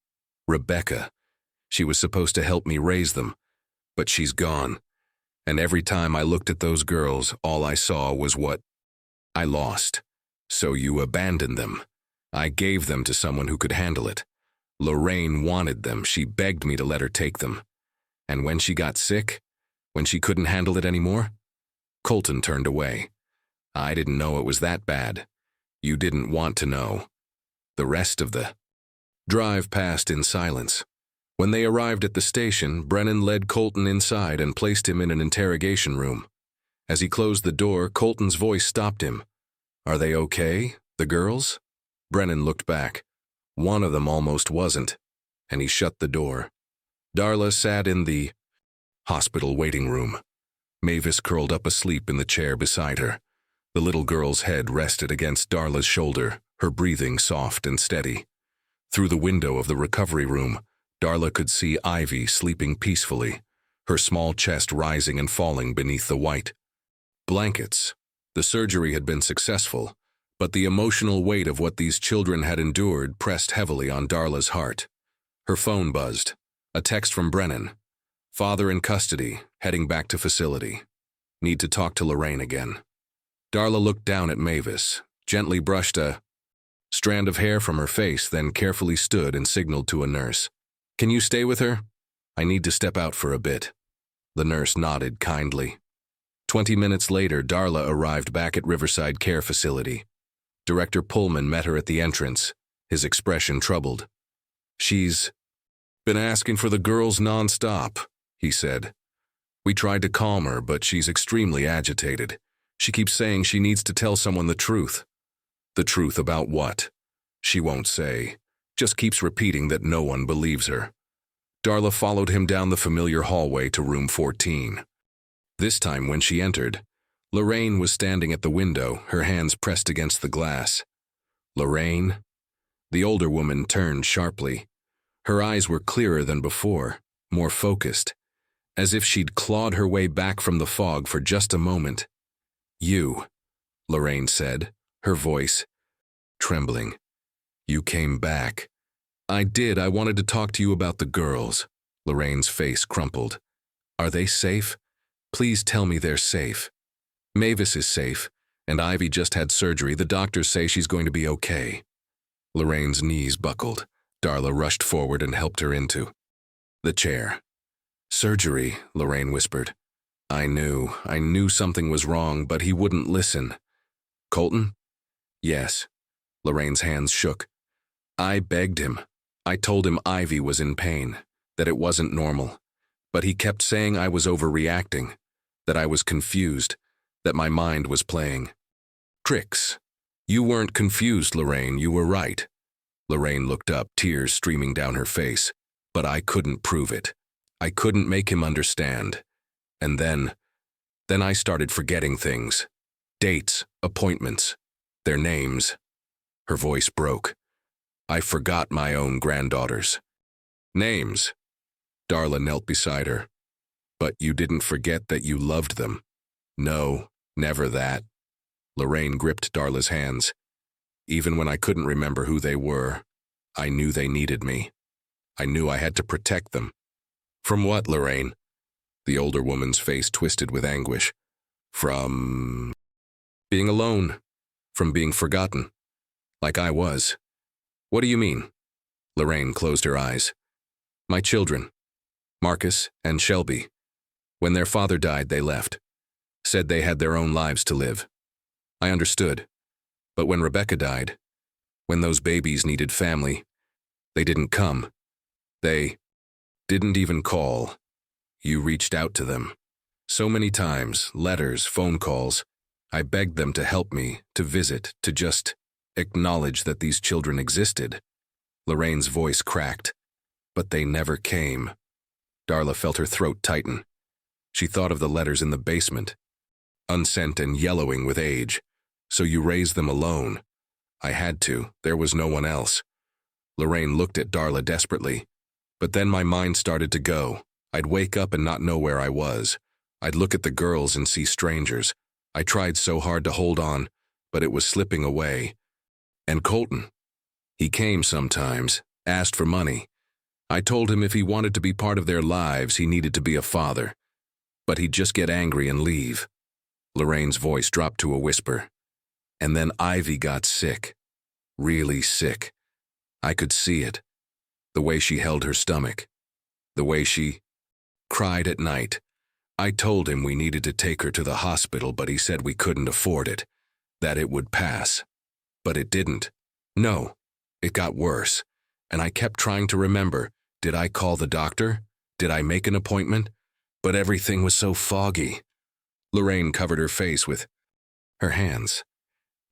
Rebecca. She was supposed to help me raise them. But she's gone. And every time I looked at those girls, all I saw was what I lost. So you abandoned them. I gave them to someone who could handle it. Lorraine wanted them. She begged me to let her take them. And when she got sick, when she couldn't handle it anymore, Colton turned away. I didn't know it was that bad. You didn't want to know. The rest of the drive passed in silence. When they arrived at the station, Brennan led Colton inside and placed him in an interrogation room. As he closed the door, Colton's voice stopped him. Are they okay, the girls? Brennan looked back. One of them almost wasn't, and he shut the door. Darla sat in the hospital waiting room. Mavis curled up asleep in the chair beside her. The little girl's head rested against Darla's shoulder, her breathing soft and steady. Through the window of the recovery room, Darla could see Ivy sleeping peacefully, her small chest rising and falling beneath the white blankets. The surgery had been successful, but the emotional weight of what these children had endured pressed heavily on Darla's heart. Her phone buzzed. A text from Brennan. Father in custody, heading back to facility. Need to talk to Lorraine again. Darla looked down at Mavis, gently brushed a strand of hair from her face, then carefully stood and signaled to a nurse. Can you stay with her? I need to step out for a bit. The nurse nodded kindly. 20 minutes later, Darla arrived back at Riverside Care Facility. Director Pullman met her at the entrance, his expression troubled. She's been asking for the girls nonstop, he said. We tried to calm her, but she's extremely agitated. She keeps saying she needs to tell someone the truth. The truth about what? She won't say. Just keeps repeating that no one believes her. Darla followed him down the familiar hallway to room 14. This time when she entered, Lorraine was standing at the window, her hands pressed against the glass. Lorraine? The older woman turned sharply. Her eyes were clearer than before, more focused, as if she'd clawed her way back from the fog for just a moment. You, Lorraine said, her voice, trembling. You came back. I did. I wanted to talk to you about the girls. Lorraine's face crumpled. Are they safe? Please tell me they're safe. Mavis is safe, and Ivy just had surgery. The doctors say she's going to be okay. Lorraine's knees buckled. Darla rushed forward and helped her into the chair. Surgery, Lorraine whispered. I knew something was wrong, but he wouldn't listen. Colton? Yes. Lorraine's hands shook. I begged him. I told him Ivy was in pain, that it wasn't normal. But he kept saying I was overreacting, that I was confused, that my mind was playing tricks. You weren't confused, Lorraine, you were right. Lorraine looked up, tears streaming down her face. But I couldn't prove it. I couldn't make him understand. And then I started forgetting things. Dates, appointments, their names. Her voice broke. I forgot my own granddaughters. Names. Darla knelt beside her. But you didn't forget that you loved them. No, never that. Lorraine gripped Darla's hands. Even when I couldn't remember who they were, I knew they needed me. I knew I had to protect them. From what, Lorraine? The older woman's face twisted with anguish. From being alone. From being forgotten. Like I was. What do you mean? Lorraine closed her eyes. My children. Marcus and Shelby. When their father died, they left. Said they had their own lives to live. I understood. But when Rebecca died, when those babies needed family, they didn't come. They didn't even call. You reached out to them. So many times, letters, phone calls. I begged them to help me, to visit, to just acknowledge that these children existed. Lorraine's voice cracked. But they never came. Darla felt her throat tighten. She thought of the letters in the basement. Unsent and yellowing with age. So you raised them alone. I had to. There was no one else. Lorraine looked at Darla desperately. But then my mind started to go. I'd wake up and not know where I was. I'd look at the girls and see strangers. I tried so hard to hold on, but it was slipping away. And Colton. He came sometimes, asked for money. I told him if he wanted to be part of their lives, he needed to be a father. But he'd just get angry and leave. Lorraine's voice dropped to a whisper. And then Ivy got sick. Really sick. I could see it. The way she held her stomach. The way she cried at night. I told him we needed to take her to the hospital, but he said we couldn't afford it. That it would pass. But it didn't. No, it got worse. And I kept trying to remember. Did I call the doctor? Did I make an appointment? But everything was so foggy. Lorraine covered her face with her hands.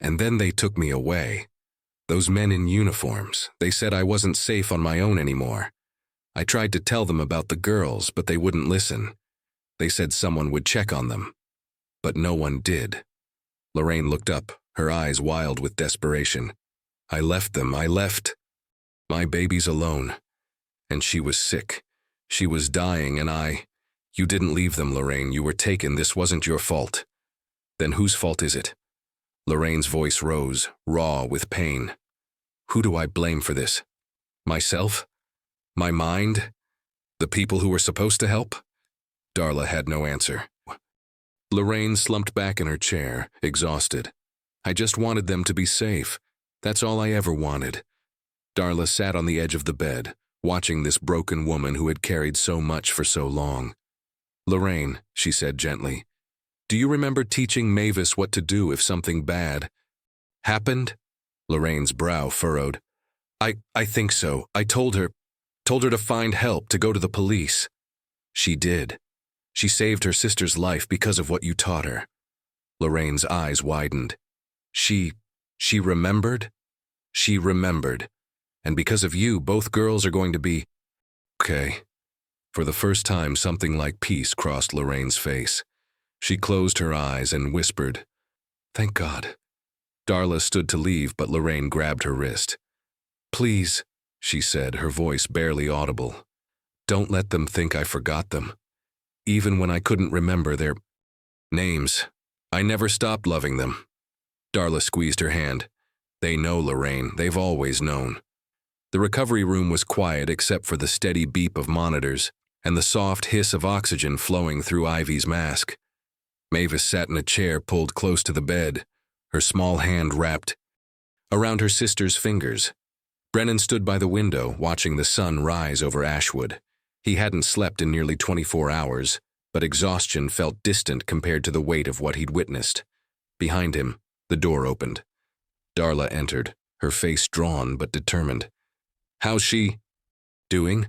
And then they took me away. Those men in uniforms, they said I wasn't safe on my own anymore. I tried to tell them about the girls, but they wouldn't listen. They said someone would check on them. But no one did. Lorraine looked up, her eyes wild with desperation. I left them. I left my babies alone. And she was sick. She was dying, and You didn't leave them, Lorraine. You were taken. This wasn't your fault. Then whose fault is it? Lorraine's voice rose, raw with pain. Who do I blame for this? Myself? My mind? The people who were supposed to help? Darla had no answer. Lorraine slumped back in her chair, exhausted. I just wanted them to be safe. That's all I ever wanted. Darla sat on the edge of the bed, watching this broken woman who had carried so much for so long. Lorraine, she said gently, do you remember teaching Mavis what to do if something bad happened? Lorraine's brow furrowed. I think so. I told her to find help, to go to the police. She did. She saved her sister's life because of what you taught her. Lorraine's eyes widened. She remembered? She remembered. And because of you, both girls are going to be okay. For the first time, something like peace crossed Lorraine's face. She closed her eyes and whispered, Thank God. Darla stood to leave, but Lorraine grabbed her wrist. Please, she said, her voice barely audible. Don't let them think I forgot them. Even when I couldn't remember their names, I never stopped loving them. Darla squeezed her hand. They know Lorraine. They've always known. The recovery room was quiet except for the steady beep of monitors and the soft hiss of oxygen flowing through Ivy's mask. Mavis sat in a chair pulled close to the bed, her small hand wrapped around her sister's fingers. Brennan stood by the window, watching the sun rise over Ashwood. He hadn't slept in nearly 24 hours, but exhaustion felt distant compared to the weight of what he'd witnessed. Behind him, the door opened. Darla entered, her face drawn but determined. "How's she doing?"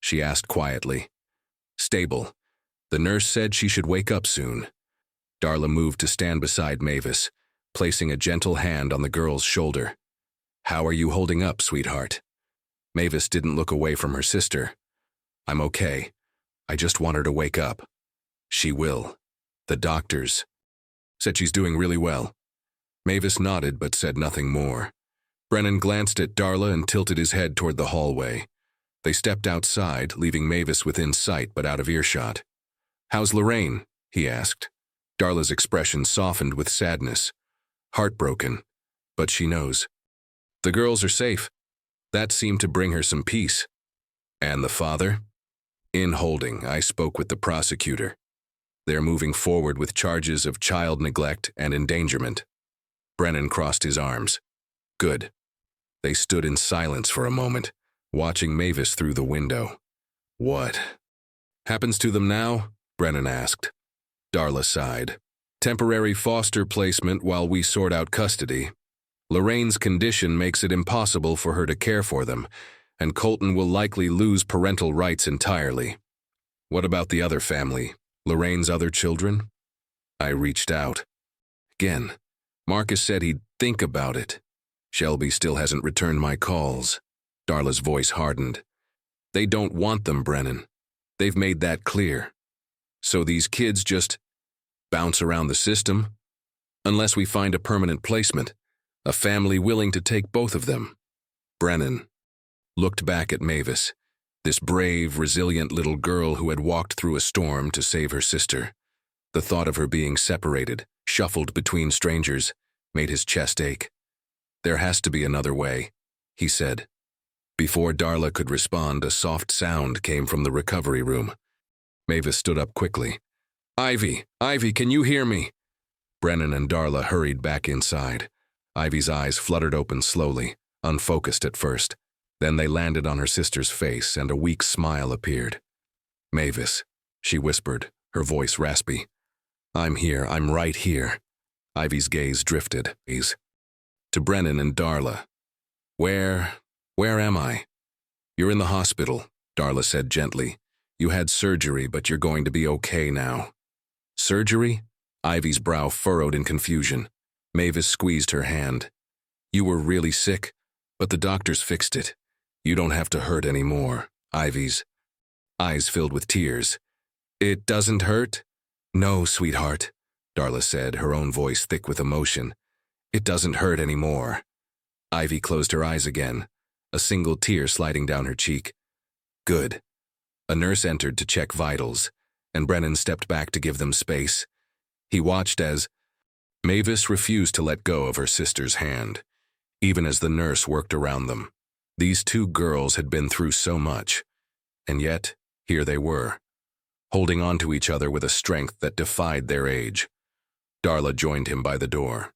she asked quietly. "Stable. The nurse said she should wake up soon." Darla moved to stand beside Mavis, placing a gentle hand on the girl's shoulder. "How are you holding up, sweetheart?" Mavis didn't look away from her sister. "I'm okay. I just want her to wake up." "She will. The doctors said she's doing really well." Mavis nodded but said nothing more. Brennan glanced at Darla and tilted his head toward the hallway. They stepped outside, leaving Mavis within sight but out of earshot. "How's Lorraine?" he asked. Darla's expression softened with sadness. "Heartbroken, but she knows. The girls are safe." That seemed to bring her some peace. "And the father?" "In holding. I spoke with the prosecutor. They're moving forward with charges of child neglect and endangerment." Brennan crossed his arms. "Good." They stood in silence for a moment, watching Mavis through the window. "What happens to them now?" Brennan asked. Darla sighed. "Temporary foster placement while we sort out custody. Lorraine's condition makes it impossible for her to care for them, and Colton will likely lose parental rights entirely." "What about the other family? Lorraine's other children?" I reached out. Again, Marcus said he'd think about it. "Shelby still hasn't returned my calls." Darla's voice hardened. "They don't want them, Brennan. They've made that clear. So these kids just bounce around the system? Unless we find a permanent placement, a family willing to take both of them." Brennan looked back at Mavis, this brave, resilient little girl who had walked through a storm to save her sister. The thought of her being separated, shuffled between strangers, made his chest ache. "There has to be another way," he said. Before Darla could respond, a soft sound came from the recovery room. Mavis stood up quickly. Ivy, can you hear me?" Brennan and Darla hurried back inside. Ivy's eyes fluttered open slowly, unfocused at first. Then they landed on her sister's face and a weak smile appeared. "Mavis," she whispered, her voice raspy. "I'm here, I'm right here." Ivy's gaze drifted, to Brennan and Darla. Where am I?" "You're in the hospital," Darla said gently. "You had surgery, but you're going to be okay now." "Surgery?" Ivy's brow furrowed in confusion. Mavis squeezed her hand. "You were really sick, but the doctors fixed it. You don't have to hurt anymore." Ivy's eyes filled with tears. "It doesn't hurt?" "No, sweetheart," Darla said, her own voice thick with emotion. "It doesn't hurt anymore." Ivy closed her eyes again, a single tear sliding down her cheek. "Good." A nurse entered to check vitals, and Brennan stepped back to give them space. He watched as Mavis refused to let go of her sister's hand, even as the nurse worked around them. These two girls had been through so much, and yet here they were, holding on to each other with a strength that defied their age. Darla joined him by the door.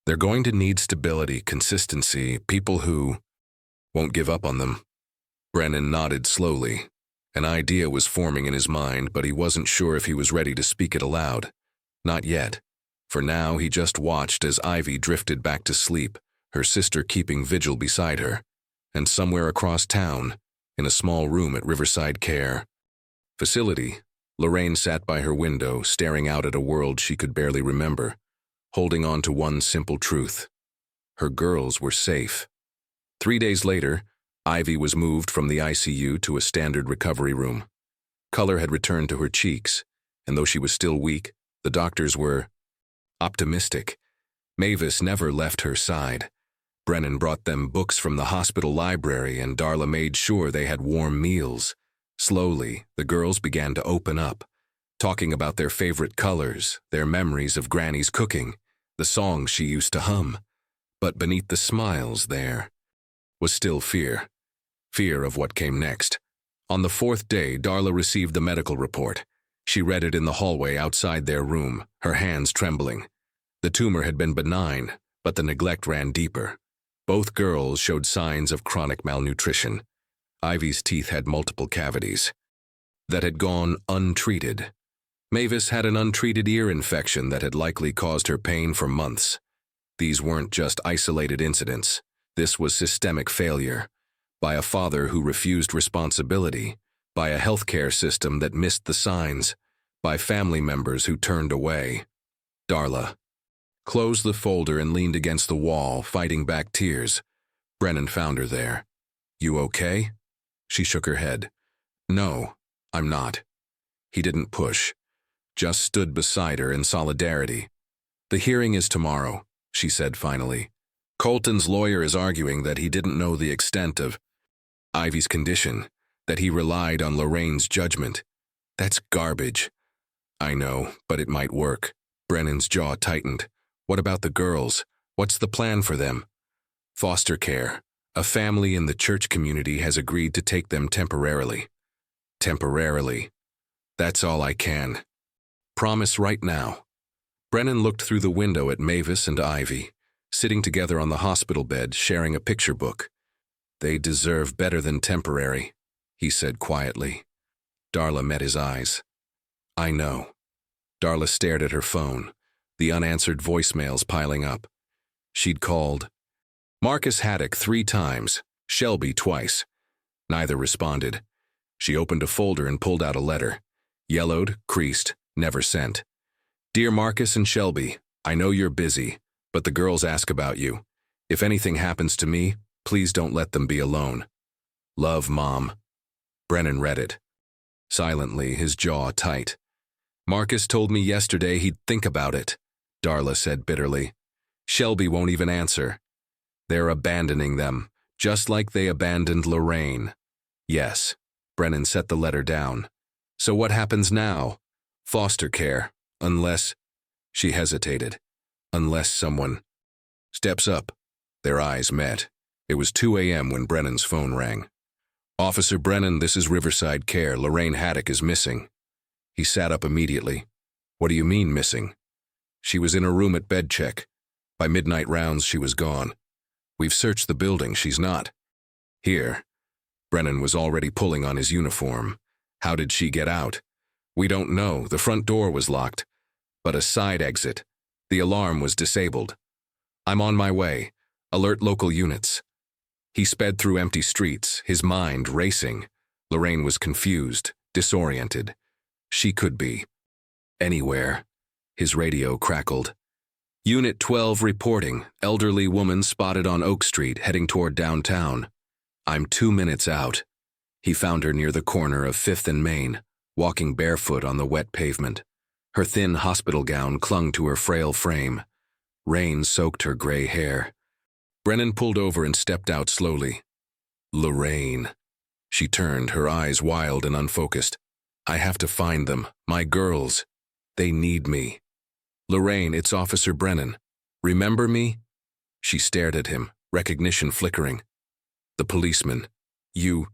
"They're going to need stability, consistency, people who won't give up on them." Brennan nodded slowly. An idea was forming in his mind, but he wasn't sure if he was ready to speak it aloud. Not yet. For now, he just watched as Ivy drifted back to sleep, her sister keeping vigil beside her. And somewhere across town, in a small room at Riverside Care Facility, Lorraine sat by her window, staring out at a world she could barely remember, holding on to one simple truth. Her girls were safe. 3 days later, Ivy was moved from the ICU to a standard recovery room. Color had returned to her cheeks, and though she was still weak, the doctors were optimistic. Mavis never left her side. Brennan brought them books from the hospital library, and Darla made sure they had warm meals. Slowly, the girls began to open up, talking about their favorite colors, their memories of Granny's cooking, the songs she used to hum. But beneath the smiles there was still fear. Fear of what came next. On the fourth day, Darla received the medical report. She read it in the hallway outside their room, her hands trembling. The tumor had been benign, but the neglect ran deeper. Both girls showed signs of chronic malnutrition. Ivy's teeth had multiple cavities that had gone untreated. Mavis had an untreated ear infection that had likely caused her pain for months. These weren't just isolated incidents. This was systemic failure, by a father who refused responsibility, by a healthcare system that missed the signs, by family members who turned away. Darla closed the folder and leaned against the wall, fighting back tears. Brennan found her there. "You okay?" She shook her head. "No, I'm not." He didn't push, just stood beside her in solidarity. "The hearing is tomorrow," she said finally. "Colton's lawyer is arguing that he didn't know the extent of Ivy's condition, that he relied on Lorraine's judgment. That's garbage." "I know, but it might work." Brennan's jaw tightened. "What about the girls? What's the plan for them?" "Foster care. A family in the church community has agreed to take them temporarily." "Temporarily. That's all I can. Promise right now." Brennan looked through the window at Mavis and Ivy, sitting together on the hospital bed, sharing a picture book. "They deserve better than temporary," he said quietly. Darla met his eyes. "I know." Darla stared at her phone, the unanswered voicemails piling up. She'd called Marcus Haddock 3 times, Shelby twice. Neither responded. She opened a folder and pulled out a letter. Yellowed, creased, never sent. "Dear Marcus and Shelby, I know you're busy, but the girls ask about you. If anything happens to me, please don't let them be alone. Love, Mom." Brennan read it. Silently, his jaw tight. "Marcus told me yesterday he'd think about it," Darla said bitterly. "Shelby won't even answer. They're abandoning them, just like they abandoned Lorraine." "Yes." Brennan set the letter down. "So what happens now?" "Foster care, unless—" She hesitated. "Unless someone steps up." Their eyes met. It was 2 a.m. when Brennan's phone rang. "Officer Brennan, this is Riverside Care. Lorraine Haddock is missing." He sat up immediately. "What do you mean, missing?" "She was in her room at bed check. By midnight rounds, she was gone. We've searched the building. She's not here." Brennan was already pulling on his uniform. "How did she get out?" "We don't know. The front door was locked, but a side exit. The alarm was disabled." "I'm on my way. Alert local units." He sped through empty streets, his mind racing. Lorraine was confused, disoriented. She could be anywhere. His radio crackled. "Unit 12 reporting. Elderly woman spotted on Oak Street heading toward downtown. I'm 2 minutes out." He found her near the corner of 5th and Main, walking barefoot on the wet pavement. Her thin hospital gown clung to her frail frame. Rain soaked her gray hair. Brennan pulled over and stepped out slowly. "Lorraine." She turned, her eyes wild and unfocused. "I have to find them. My girls. They need me." "Lorraine, it's Officer Brennan. Remember me?" She stared at him, recognition flickering. "The policeman. You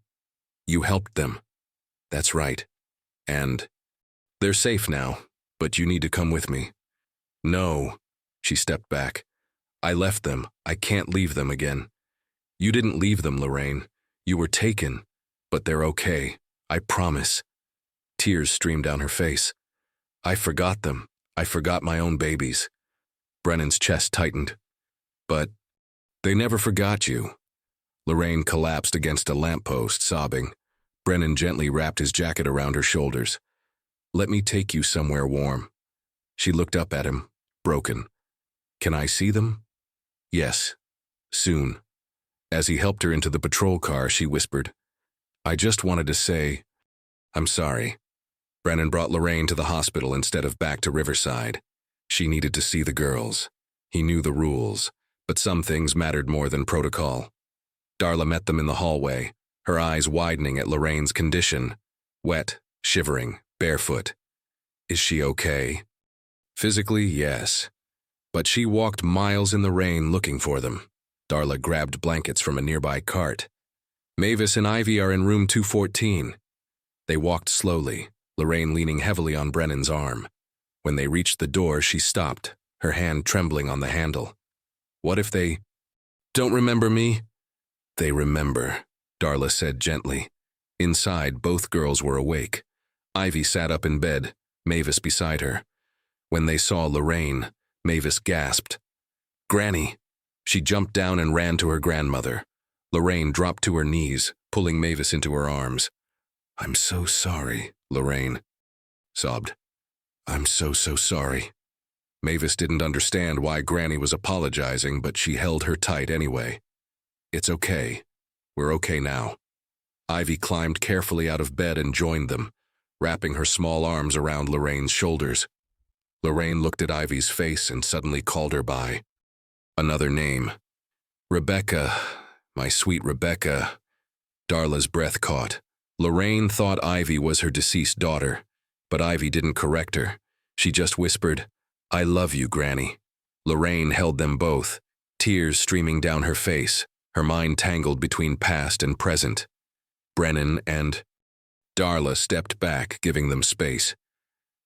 helped them." "That's right. And they're safe now, but you need to come with me." "No." She stepped back. "I left them. I can't leave them again." "You didn't leave them, Lorraine. You were taken. But they're okay. I promise." Tears streamed down her face. "I forgot them. I forgot my own babies." Brennan's chest tightened. "But they never forgot you." Lorraine collapsed against a lamppost, sobbing. Brennan gently wrapped his jacket around her shoulders. "Let me take you somewhere warm." She looked up at him, broken. "Can I see them?" "Yes. Soon." As he helped her into the patrol car, she whispered, "I just wanted to say, I'm sorry." Brennan brought Lorraine to the hospital instead of back to Riverside. She needed to see the girls. He knew the rules, but some things mattered more than protocol. Darla met them in the hallway, her eyes widening at Lorraine's condition. Wet, shivering, barefoot. "Is she okay?" "Physically, yes. but she walked miles in the rain looking for them. Darla grabbed blankets from a nearby cart. Mavis and Ivy are in room 214. They walked slowly, Lorraine leaning heavily on Brennan's arm. When they reached the door, she stopped, her hand trembling on the handle. What if they don't remember me? They remember, Darla said gently. Inside, both girls were awake. Ivy sat up in bed, Mavis beside her. When they saw Lorraine, Mavis gasped. Granny! She jumped down and ran to her grandmother. Lorraine dropped to her knees, pulling Mavis into her arms. I'm so sorry, Lorraine sobbed. I'm so sorry. Mavis didn't understand why Granny was apologizing, but she held her tight anyway. It's okay. We're okay now. Ivy climbed carefully out of bed and joined them, wrapping her small arms around Lorraine's shoulders. Lorraine looked at Ivy's face and suddenly called her by another name. Rebecca, my sweet Rebecca. Darla's breath caught. Lorraine thought Ivy was her deceased daughter, but Ivy didn't correct her. She just whispered, I love you, Granny. Lorraine held them both, tears streaming down her face, her mind tangled between past and present. Brennan and Darla stepped back, giving them space.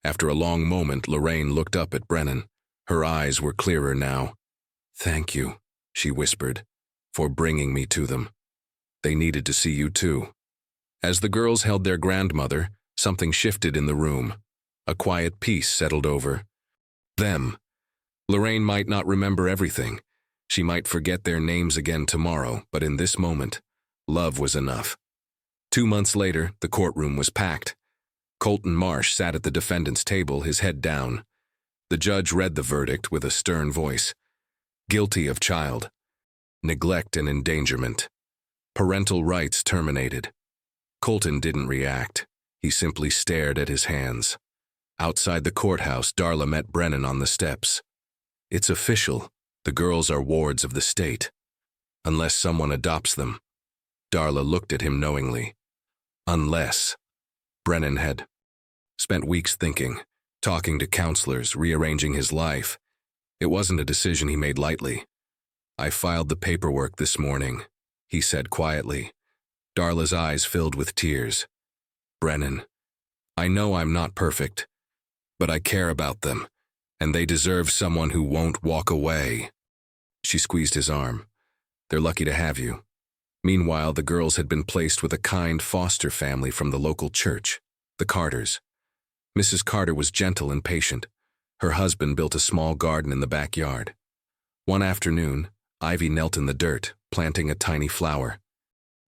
After a long moment, Lorraine looked up at Brennan. Her eyes were clearer now. Thank you, she whispered, for bringing me to them. They needed to see you too. As the girls held their grandmother, something shifted in the room. A quiet peace settled over them. Lorraine might not remember everything. She might forget their names again tomorrow, but in this moment, love was enough. 2 months later, the courtroom was packed. Colton Marsh sat at the defendant's table, his head down. The judge read the verdict with a stern voice. Guilty of child neglect and endangerment. Parental rights terminated. Colton didn't react. He simply stared at his hands. Outside the courthouse, Darla met Brennan on the steps. It's official. The girls are wards of the state. Unless someone adopts them. Darla looked at him knowingly. Unless. Brennan had spent weeks thinking, talking to counselors, rearranging his life. It wasn't a decision he made lightly. I filed the paperwork this morning, he said quietly. Darla's eyes filled with tears. Brennan, I know I'm not perfect, but I care about them, and they deserve someone who won't walk away. She squeezed his arm. They're lucky to have you. Meanwhile, the girls had been placed with a kind foster family from the local church, the Carters. Mrs. Carter was gentle and patient. Her husband built a small garden in the backyard. One afternoon, Ivy knelt in the dirt, planting a tiny flower.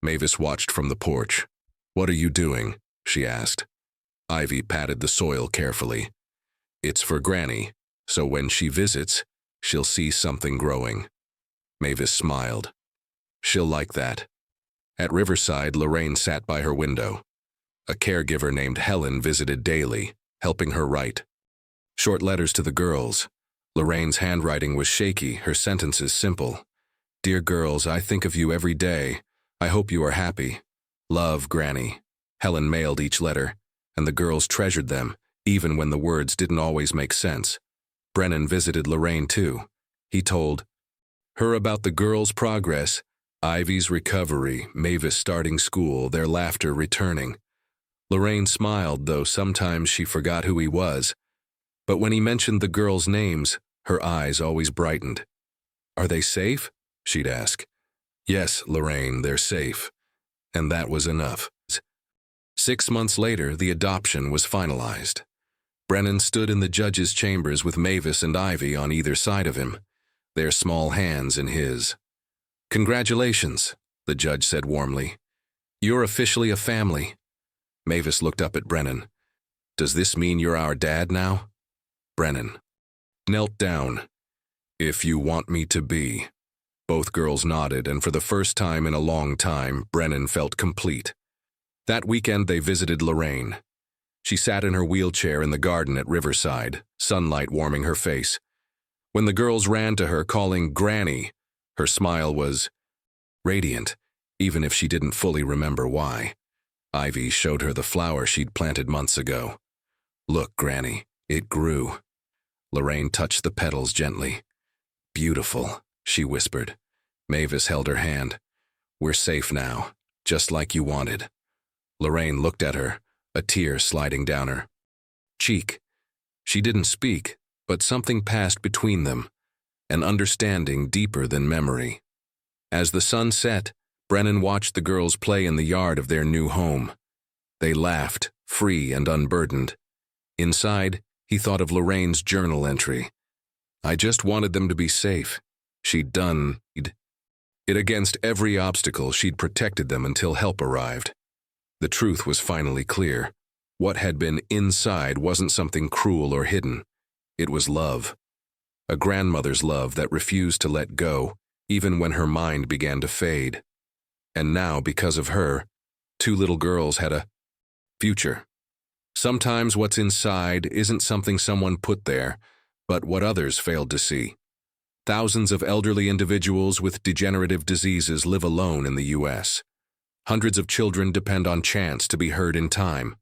Mavis watched from the porch. What are you doing? She asked. Ivy patted the soil carefully. It's for Granny, so when she visits, she'll see something growing. Mavis smiled. She'll like that. At Riverside, Lorraine sat by her window. A caregiver named Helen visited daily, helping her write short letters to the girls. Lorraine's handwriting was shaky, her sentences simple. Dear girls, I think of you every day. I hope you are happy. Love, Granny. Helen mailed each letter, and the girls treasured them, even when the words didn't always make sense. Brennan visited Lorraine too. He told her about the girls' progress, Ivy's recovery, Mavis starting school, their laughter returning. Lorraine smiled, though sometimes she forgot who he was. But when he mentioned the girls' names, her eyes always brightened. Are they safe? She'd ask. Yes, Lorraine, they're safe. And that was enough. 6 months later, the adoption was finalized. Brennan stood in the judge's chambers with Mavis and Ivy on either side of him, their small hands in his. Congratulations, the judge said warmly. You're officially a family. Mavis looked up at Brennan. Does this mean you're our dad now? Brennan knelt down. If you want me to be. Both girls nodded, and for the first time in a long time, Brennan felt complete. That weekend they visited Lorraine. She sat in her wheelchair in the garden at Riverside, sunlight warming her face. When the girls ran to her calling Granny, her smile was radiant, even if she didn't fully remember why. Ivy showed her the flower she'd planted months ago. Look, Granny, it grew. Lorraine touched the petals gently. Beautiful, she whispered. Mavis held her hand. We're safe now, just like you wanted. Lorraine looked at her, a tear sliding down her cheek. She didn't speak, but something passed between them, an understanding deeper than memory. As the sun set, Brennan watched the girls play in the yard of their new home. They laughed, free and unburdened. Inside, he thought of Lorraine's journal entry. I just wanted them to be safe. She'd done it against every obstacle. She'd protected them until help arrived. The truth was finally clear. What had been inside wasn't something cruel or hidden. It was love. A grandmother's love that refused to let go, even when her mind began to fade. And now, because of her, 2 little girls had a future. Sometimes what's inside isn't something someone put there, but what others failed to see. Thousands of elderly individuals with degenerative diseases live alone in the U.S. Hundreds of children depend on chance to be heard in time.